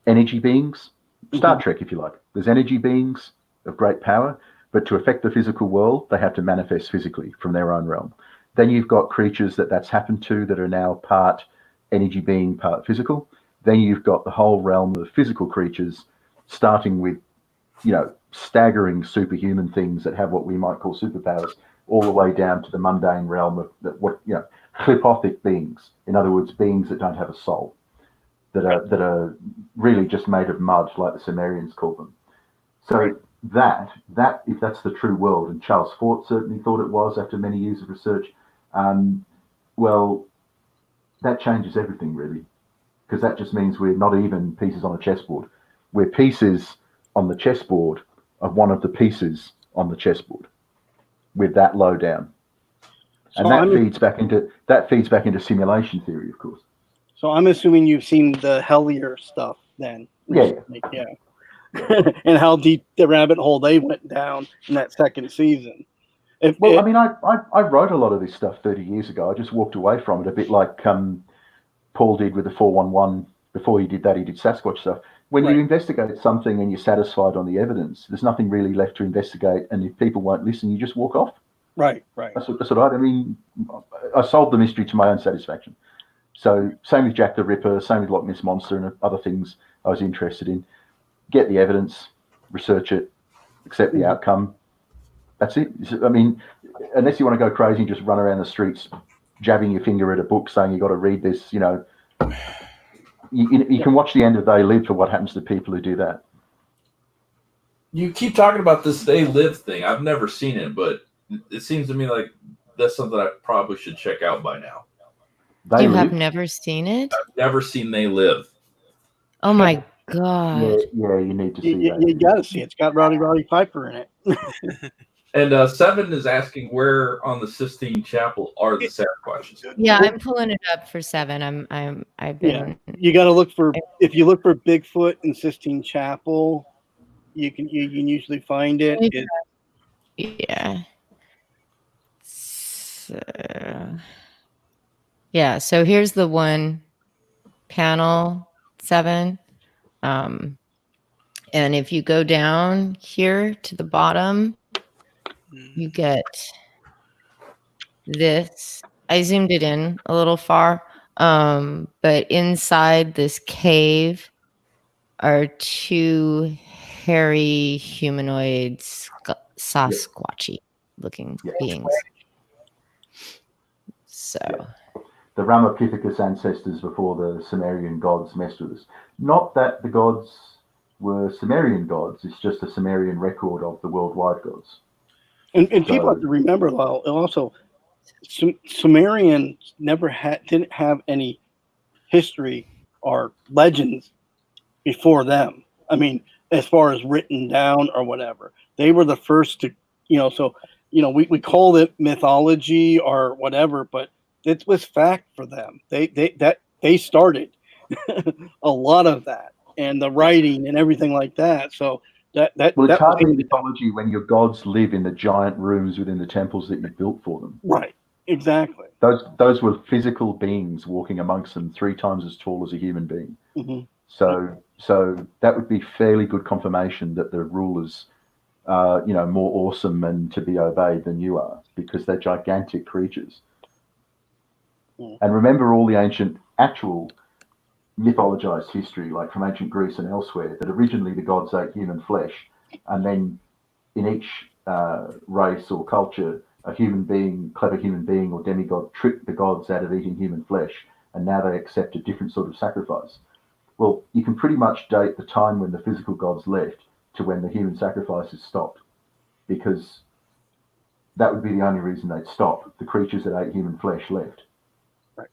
energy beings, Star Trek, if you like. There's energy beings of great power, but to affect the physical world, they have to manifest physically from their own realm. Then you've got creatures that's happened to that are now part energy being, part physical. Then you've got the whole realm of physical creatures, starting with, staggering superhuman things that have what we might call superpowers, all the way down to the mundane realm of clipothic beings. In other words, beings that don't have a soul, that are really just made of mud, like the Sumerians called them. So that if that's the true world, and Charles Fort certainly thought it was after many years of research, well, that changes everything really, because that just means we're not even pieces on a chessboard. We're pieces on the chessboard of one of the pieces on the chessboard, with that low down. And So that feeds back into simulation theory, of course. So I'm assuming you've seen the Hellier stuff then. Recently. Yeah. And how deep the rabbit hole they went down in that second season. I wrote a lot of this stuff 30 years ago. I just walked away from it, a bit like Paul did with the 411. Before he did that, he did Sasquatch stuff. When you investigate something and you're satisfied on the evidence, there's nothing really left to investigate. And if people won't listen, you just walk off. Right. That's what I mean. I solved the mystery to my own satisfaction. So same with Jack the Ripper, same with Loch Ness Monster and other things I was interested in. Get the evidence, research it, accept the outcome. That's it. I mean, unless you want to go crazy and just run around the streets jabbing your finger at a book saying you got to read this, you can watch The End of They Live for what happens to people who do that. You keep talking about this They Live thing. I've never seen it, but it seems to me like that's something I probably should check out by now. You have never seen it? I've never seen They Live. Oh my God. Yeah, you need to see that. You got to see it. It's got Roddy Piper in it. And Seven is asking where on the Sistine Chapel are the Sasquatches? Yeah, I'm pulling it up for Seven. I've been. Yeah. You got to look for, if you look for Bigfoot in Sistine Chapel, you can usually find it. Yeah. So here's the one panel 7. And if you go down here to the bottom, you get this. I zoomed it in a little far, but inside this cave are 2 hairy humanoid Sasquatchy looking beings. So the Ramapithecus ancestors before the Sumerian gods messed with us. Not that the gods were Sumerian gods, it's just a Sumerian record of the worldwide gods. And people have to remember, also, Sumerians didn't have any history or legends before them. I mean, as far as written down or whatever, they were the first to, we call it mythology or whatever, but it was fact for them. They started a lot of that, and the writing and everything like that. So it's hard in mythology when your gods live in the giant rooms within the temples that you built for them. Right. Exactly. Those were physical beings walking amongst them 3 times as tall as a human being. Mm-hmm. So that would be fairly good confirmation that the rulers are, more awesome and to be obeyed than you are, because they're gigantic creatures. Mm. And remember all the ancient actual mythologized history, like from ancient Greece and elsewhere, that originally the gods ate human flesh, and then in each race or culture, a clever human being or demigod tricked the gods out of eating human flesh, and now they accept a different sort of sacrifice. Well, you can pretty much date the time when the physical gods left to when the human sacrifices stopped, because that would be the only reason they'd stop. The creatures that ate human flesh left. Right.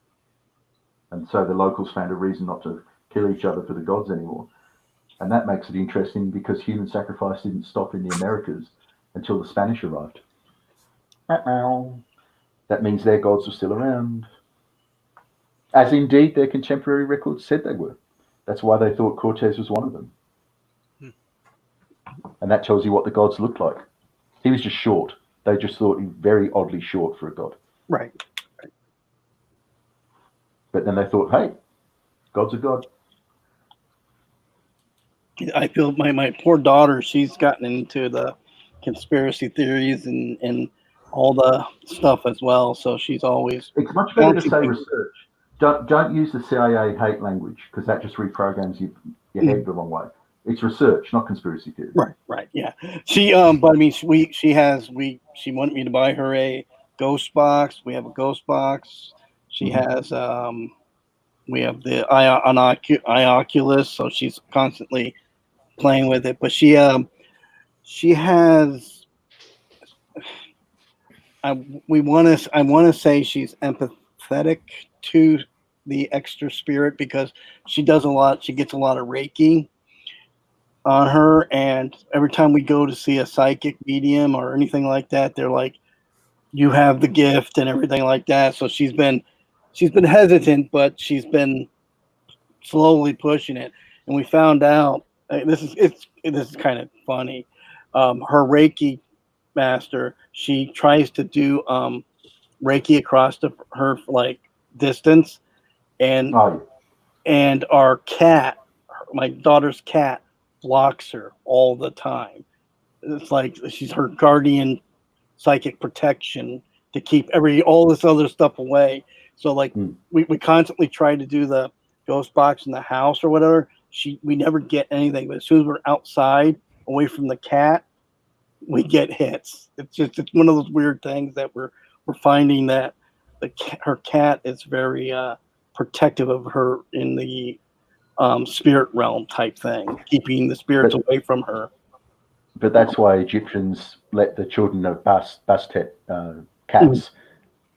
And so the locals found a reason not to kill each other for the gods anymore. And that makes it interesting because human sacrifice didn't stop in the Americas until the Spanish arrived. That means their gods were still around. As indeed their contemporary records said they were. That's why they thought Cortez was one of them. And that tells you what the gods looked like. He was just short. They just thought he was very oddly short for a god. Right. But then they thought, hey, God's a god. I feel my poor daughter, she's gotten into the conspiracy theories and all the stuff as well. So she's always It's much better to say research. Don't use the CIA hate language because that just reprograms your head the wrong way. It's research, not conspiracy theory. Right, yeah. She but I mean she wanted me to buy her a ghost box. We have a ghost box. She has we have the Oculus, so she's constantly playing with it. But she has I want to say she's empathetic to the extra spirit because she does a lot. She gets a lot of Reiki on her, and every time we go to see a psychic medium or anything like that, they're like, "You have the gift" and everything like that. So she's been hesitant, but she's been slowly pushing it. And we found out this is kind of funny. Her Reiki master, she tries to do Reiki across her like distance, and our cat, my daughter's cat, blocks her all the time. It's like she's her guardian psychic protection to keep all this other stuff away. So like we constantly try to do the ghost box in the house or whatever. We never get anything, but as soon as we're outside away from the cat, we get hits. It's one of those weird things that we're finding that her cat is very protective of her in the spirit realm type thing, keeping the spirits away from her. But that's why Egyptians let the children of Bastet cats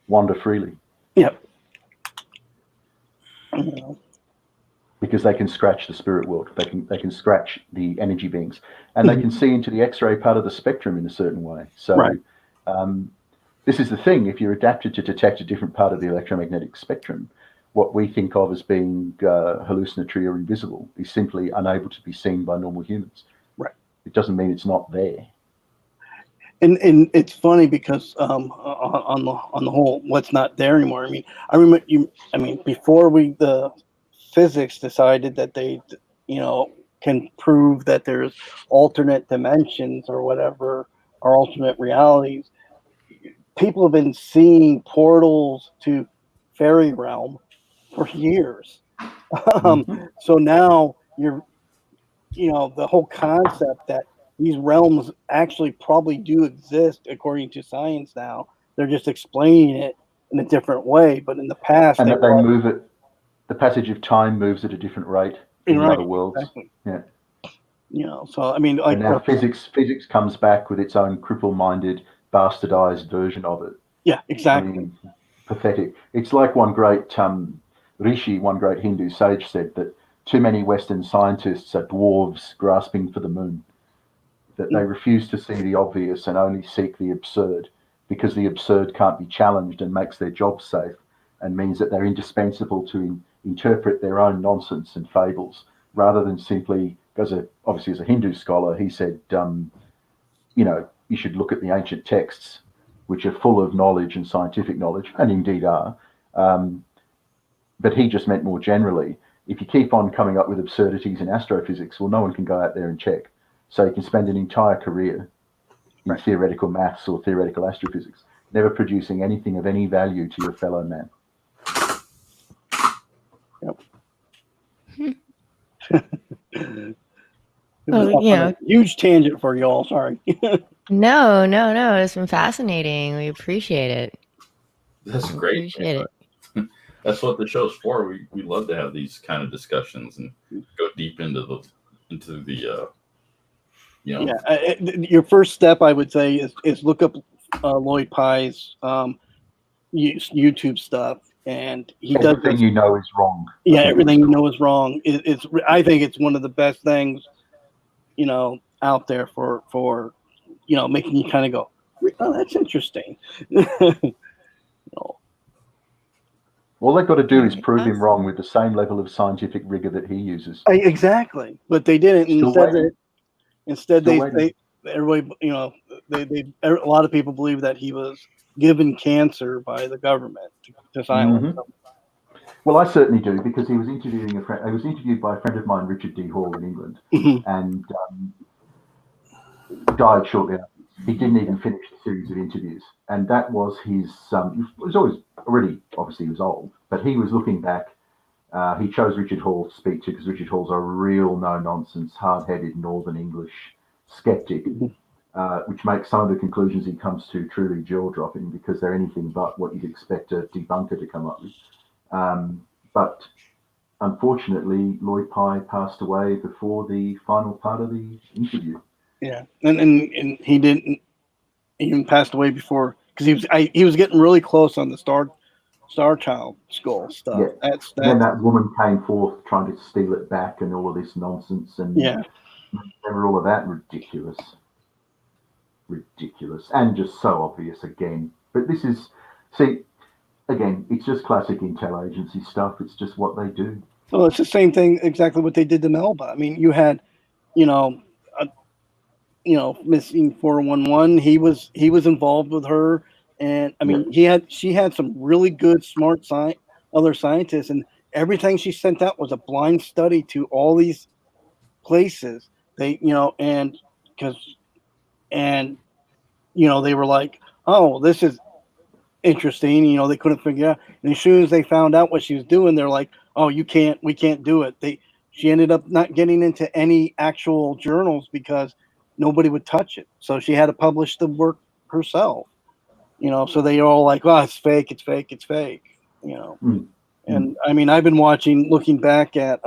wander freely. Yep. Because they can scratch the spirit world. They can scratch the energy beings, and they can see into the X-ray part of the spectrum in a certain way. So, this is the thing: if you're adapted to detect a different part of the electromagnetic spectrum, what we think of as being hallucinatory or invisible is simply unable to be seen by normal humans. Right. It doesn't mean it's not there. And it's funny because on the whole, what's not there anymore. I mean, I remember before the physics decided that they, can prove that there's alternate dimensions or whatever, or alternate realities. People have been seeing portals to fairy realm for years. So now the whole concept that these realms actually probably do exist according to science now. They're just explaining it in a different way. But in the past, and that they move it. The passage of time moves at a different rate in other worlds. Exactly. Yeah. So I mean, like, and now physics comes back with its own cripple-minded, bastardized version of it. Yeah, exactly. I mean, pathetic. It's like one great Rishi, one great Hindu sage, said that too many Western scientists are dwarves grasping for the moon. That they refuse to see the obvious and only seek the absurd, because the absurd can't be challenged and makes their job safe, and means that they're indispensable to interpret their own nonsense and fables, rather than simply, obviously as a Hindu scholar, he said, you should look at the ancient texts, which are full of knowledge and scientific knowledge, and indeed are. But he just meant more generally, if you keep on coming up with absurdities in astrophysics, well, no one can go out there and check. So you can spend an entire career in theoretical maths or theoretical astrophysics, never producing anything of any value to your fellow man. Huge tangent for y'all. Sorry. No. It's been fascinating. We appreciate it. That's great. Appreciate it. That's what the show's for. We love to have these kind of discussions and go deep into the. Your first step, I would say, is look up Lloyd Pye's YouTube stuff, and he does everything you know is wrong. Yeah, everything you know is wrong. I think it's one of the best things, out there for making you kind of go, oh, that's interesting. All they've got to do is prove him wrong with the same level of scientific rigor that he uses. Exactly, but they didn't. Instead, everybody, a lot of people believe that he was given cancer by the government to silence him. Well, I certainly do, because he was interviewing a friend. I was interviewed by a friend of mine, Richard D. Hall, in England, and died shortly after. He didn't even finish the series of interviews, and that was his. He was always already, obviously, he was old, but he was looking back. He chose Richard Hall to speak to because Richard Hall's a real no-nonsense, hard-headed Northern English skeptic, which makes some of the conclusions he comes to truly jaw-dropping because they're anything but what you'd expect a debunker to come up with. But unfortunately, Lloyd Pye passed away before the final part of the interview. Yeah, and he didn't even passed away before because he was getting really close on the Star Child skull stuff. Yeah. That's Then that woman came forth trying to steal it back and all of this nonsense, and remember all of that? Ridiculous, and just so obvious again. But this is, see, again, it's just classic intel agency stuff. It's just what they do. Well, it's the same thing, exactly what they did to Melba. I mean, you had, missing 411. He was involved with her, and I mean, she had some really good, smart other scientists, and everything she sent out was a blind study to all these places. They, they were like, oh, this is interesting. They couldn't figure out. And as soon as they found out what she was doing, they're like, oh, we can't do it. She ended up not getting into any actual journals because nobody would touch it. So she had to publish the work herself. So they all like, oh, it's fake. And I mean, I've been looking back at,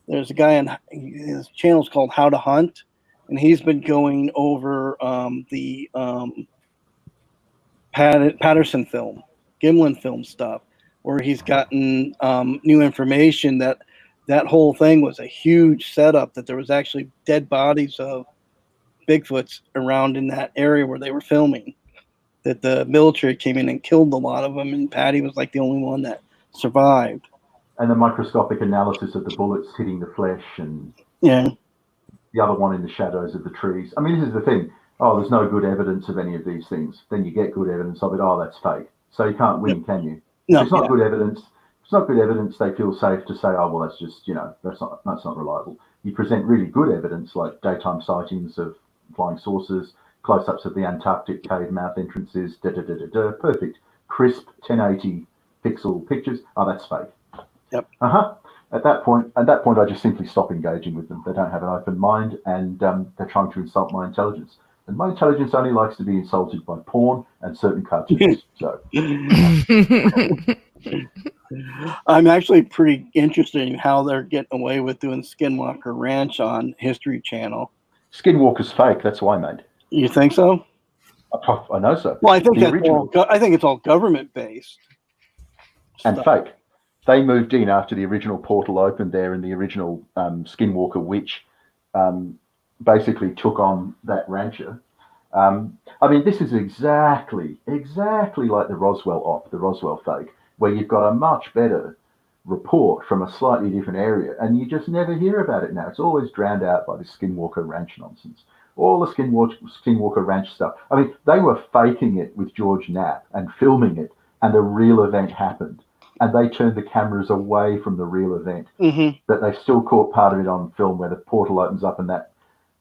there's a guy on his channel's called How to Hunt, and he's been going over the Patterson film, Gimlin film stuff, where he's gotten new information that whole thing was a huge setup, that there was actually dead bodies of Bigfoots around in that area where they were filming, that the military came in and killed a lot of them, and Patty was like the only one that survived. And the microscopic analysis of the bullets hitting the flesh, and the other one in the shadows of the trees. I mean, this is the thing. Oh, there's no good evidence of any of these things. Then you get good evidence of it. Oh, that's fake. So you can't win, can you? No, it's not good evidence. It's not good evidence. They feel safe to say, oh, well, that's just, that's not reliable. You present really good evidence, like daytime sightings of flying saucers, close-ups of the Antarctic cave mouth entrances, perfect, crisp 1080 pixel pictures. Oh, that's fake. Yep. At that point, I just simply stop engaging with them. They don't have an open mind, and they're trying to insult my intelligence. And my intelligence only likes to be insulted by porn and certain cartoons. So I'm actually pretty interested in how they're getting away with doing Skinwalker Ranch on History Channel. Skinwalker's fake. That's why, mate. You think so? I know so. Well, I think I think it's all government based and fake. They moved in after the original portal opened there, and the original Skinwalker witch basically took on that rancher. I mean, this is exactly like the Roswell the Roswell fake, where you've got a much better report from a slightly different area, and you just never hear about it now. It's always drowned out by the Skinwalker Ranch nonsense. All the Skinwalker Ranch stuff. I mean, they were faking it with George Knapp and filming it, and a real event happened. And they turned the cameras away from the real event. Mm-hmm. But they still caught part of it on film, where the portal opens up and that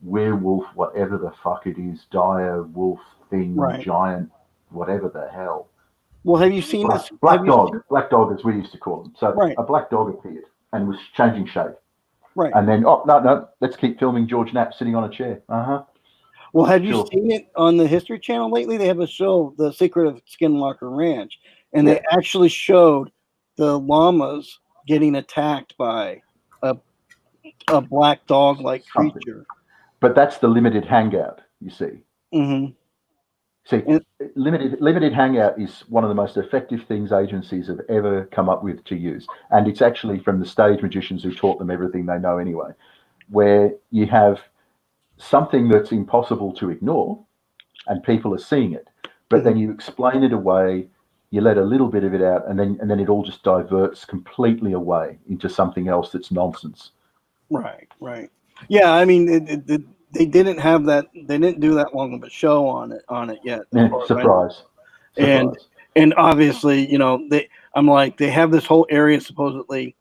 werewolf, whatever the fuck it is, dire wolf thing, giant, whatever the hell. Well, have you seen this? Black dog, as we used to call them. So a black dog appeared and was changing shape. Right. And then, no, let's keep filming George Knapp sitting on a chair. Well, have you seen it on the History Channel lately? They have a show, The Secret of Skinwalker Ranch, and they actually showed the llamas getting attacked by a black dog-like creature. But that's the limited hangout, you see. Mm-hmm. See, limited hangout is one of the most effective things agencies have ever come up with to use. And it's actually from the stage magicians who taught them everything they know anyway, where you have something that's impossible to ignore and people are seeing it, but then you explain it away, you let a little bit of it out, and then it all just diverts completely away into something else that's nonsense. Right. Yeah, I mean, they didn't have that. They didn't do that long of a show on it yet. Surprise. And obviously, I'm like, they have this whole area supposedly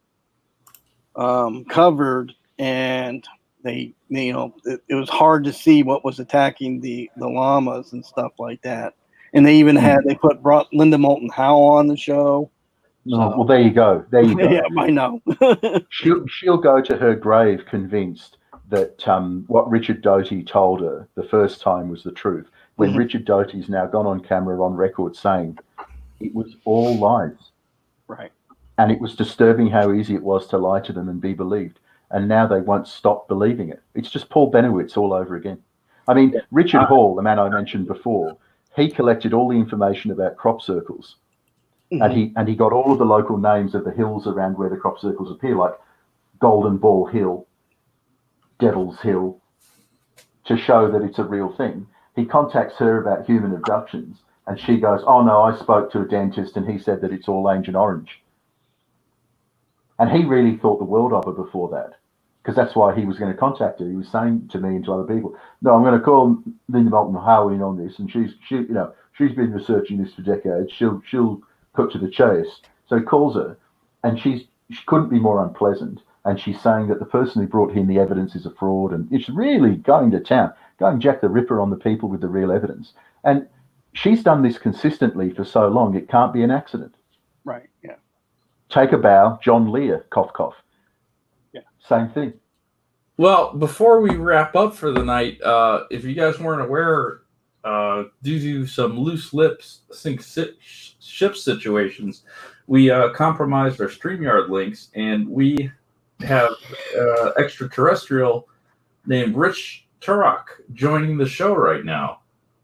covered, and they it was hard to see what was attacking the llamas and stuff like that. And they even brought Linda Moulton Howe on the show. No, well, there you go. There you go. Yeah, I know. she'll go to her grave convinced that what Richard Doty told her the first time was the truth. When Richard Doty's now gone on camera, on record, saying it was all lies. Right. And it was disturbing how easy it was to lie to them and be believed. And now they won't stop believing it. It's just Paul Benowitz all over again. I mean, Richard Hall, the man I mentioned before, he collected all the information about crop circles. And he got all of the local names of the hills around where the crop circles appear, like Golden Ball Hill, Devil's Hill, to show that it's a real thing. He contacts her about human abductions, and she goes, "Oh no, I spoke to a dentist and he said that it's all Agent Orange." And he really thought the world of her before that, because that's why he was going to contact her. He was saying to me and to other people, "No, I'm going to call Linda Moulton Howe in on this, and she's been researching this for decades. She'll cut to the chase." So he calls her, and she couldn't be more unpleasant. And she's saying that the person who brought in the evidence is a fraud, and it's really going to town, going Jack the Ripper on the people with the real evidence. And she's done this consistently for so long, it can't be an accident. Right, yeah. Take a bow, John Lear, cough, cough. Yeah. Same thing. Well, before we wrap up for the night, if you guys weren't aware, due to some loose lips sink ship situations, we compromised our StreamYard links, and we have extraterrestrial named Rich Turok joining the show right now.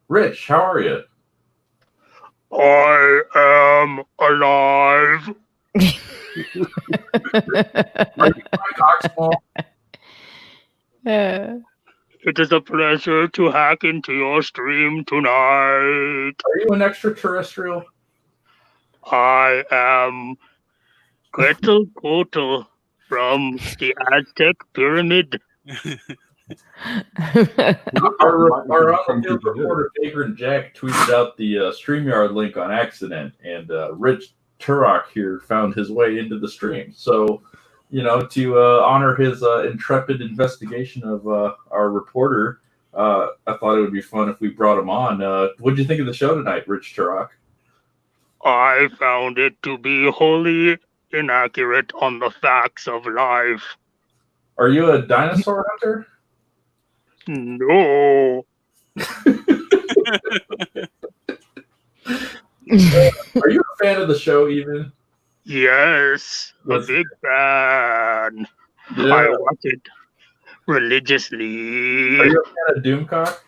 Rich, how are you? I am alive. It is a pleasure to hack into your stream tonight. Are you an extraterrestrial? I am Quetzalcoatl from the Aztec pyramid. Our on-the-field reporter Vagrant Jack tweeted out the StreamYard link on accident, and Rich Turok here found his way into the stream. So, to honor his intrepid investigation of our reporter, I thought it would be fun if we brought him on. What did you think of the show tonight, Rich Turok? I found it to be wholly inaccurate on the facts of life. Are you a dinosaur hunter? No. Are you a fan of the show, even? Yes, a big fan. Yeah. I watch it religiously. Are you a fan of Doomcock?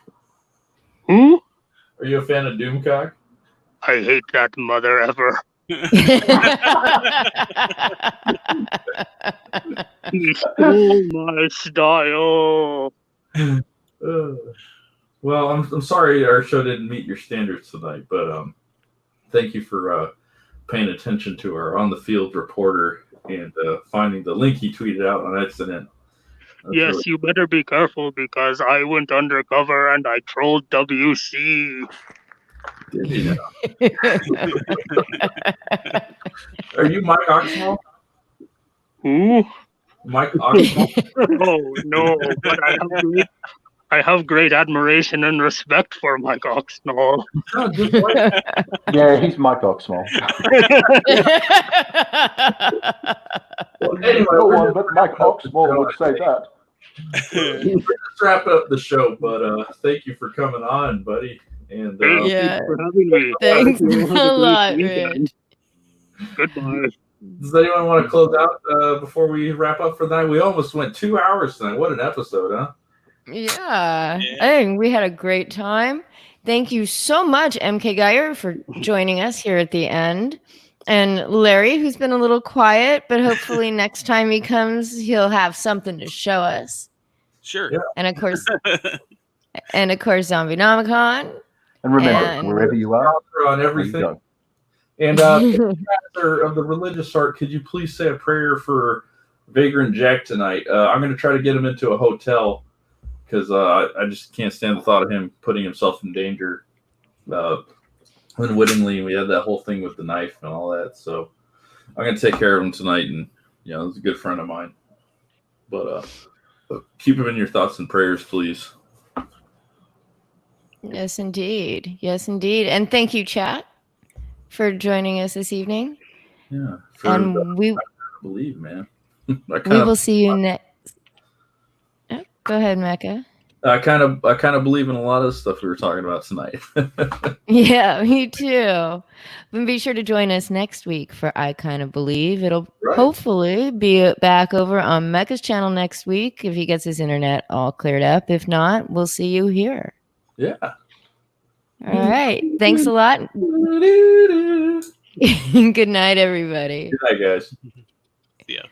Who? Are you a fan of Doomcock? I hate that mother ever. He stole my style. Well, I'm sorry our show didn't meet your standards tonight, but thank you for paying attention to our on-the-field reporter and finding the link he tweeted out on accident. Yes, you better be careful because I went undercover and I trolled WC. Did you know? Are you Mike Oxnall? Who? Mike Oxnall? Oh, no, but I have great admiration and respect for Mike Oxnall. Yeah, he's Mike Oxnall. Well, anyway, no one but Mike Oxnall would say that. Let's wrap up the show, but thank you for coming on, buddy. And Thanks for having me. Thanks a lot, Rich. Goodbye. Does anyone want to close out before we wrap up for the night? We almost went 2 hours tonight. What an episode, huh? Yeah. I think we had a great time. Thank you so much, MK Geyer, for joining us here at the end. And Larry, who's been a little quiet, but hopefully next time he comes, he'll have something to show us. Sure. Yeah. And of course, Zombie Nomicon. And remember, wherever you are, on everything. And Master of the religious art, could you please say a prayer for Vagrant Jack tonight? I'm going to try to get him into a hotel because I just can't stand the thought of him putting himself in danger unwittingly. We had that whole thing with the knife and all that. So I'm gonna take care of him tonight, and he's a good friend of mine. But keep him in your thoughts and prayers, please. Yes, indeed. Yes, indeed. And thank you, chat, for joining us this evening. Yeah. And we believe, man. we will see you next. Oh, go ahead, Mecha. I kind of believe in a lot of stuff we were talking about tonight. Yeah, me too. But be sure to join us next week for I Kind of Believe. It'll hopefully be back over on Mecha's channel next week if he gets his internet all cleared up. If not, we'll see you here. Yeah. All right. Thanks a lot. Good night, everybody. Good night, guys. Yeah.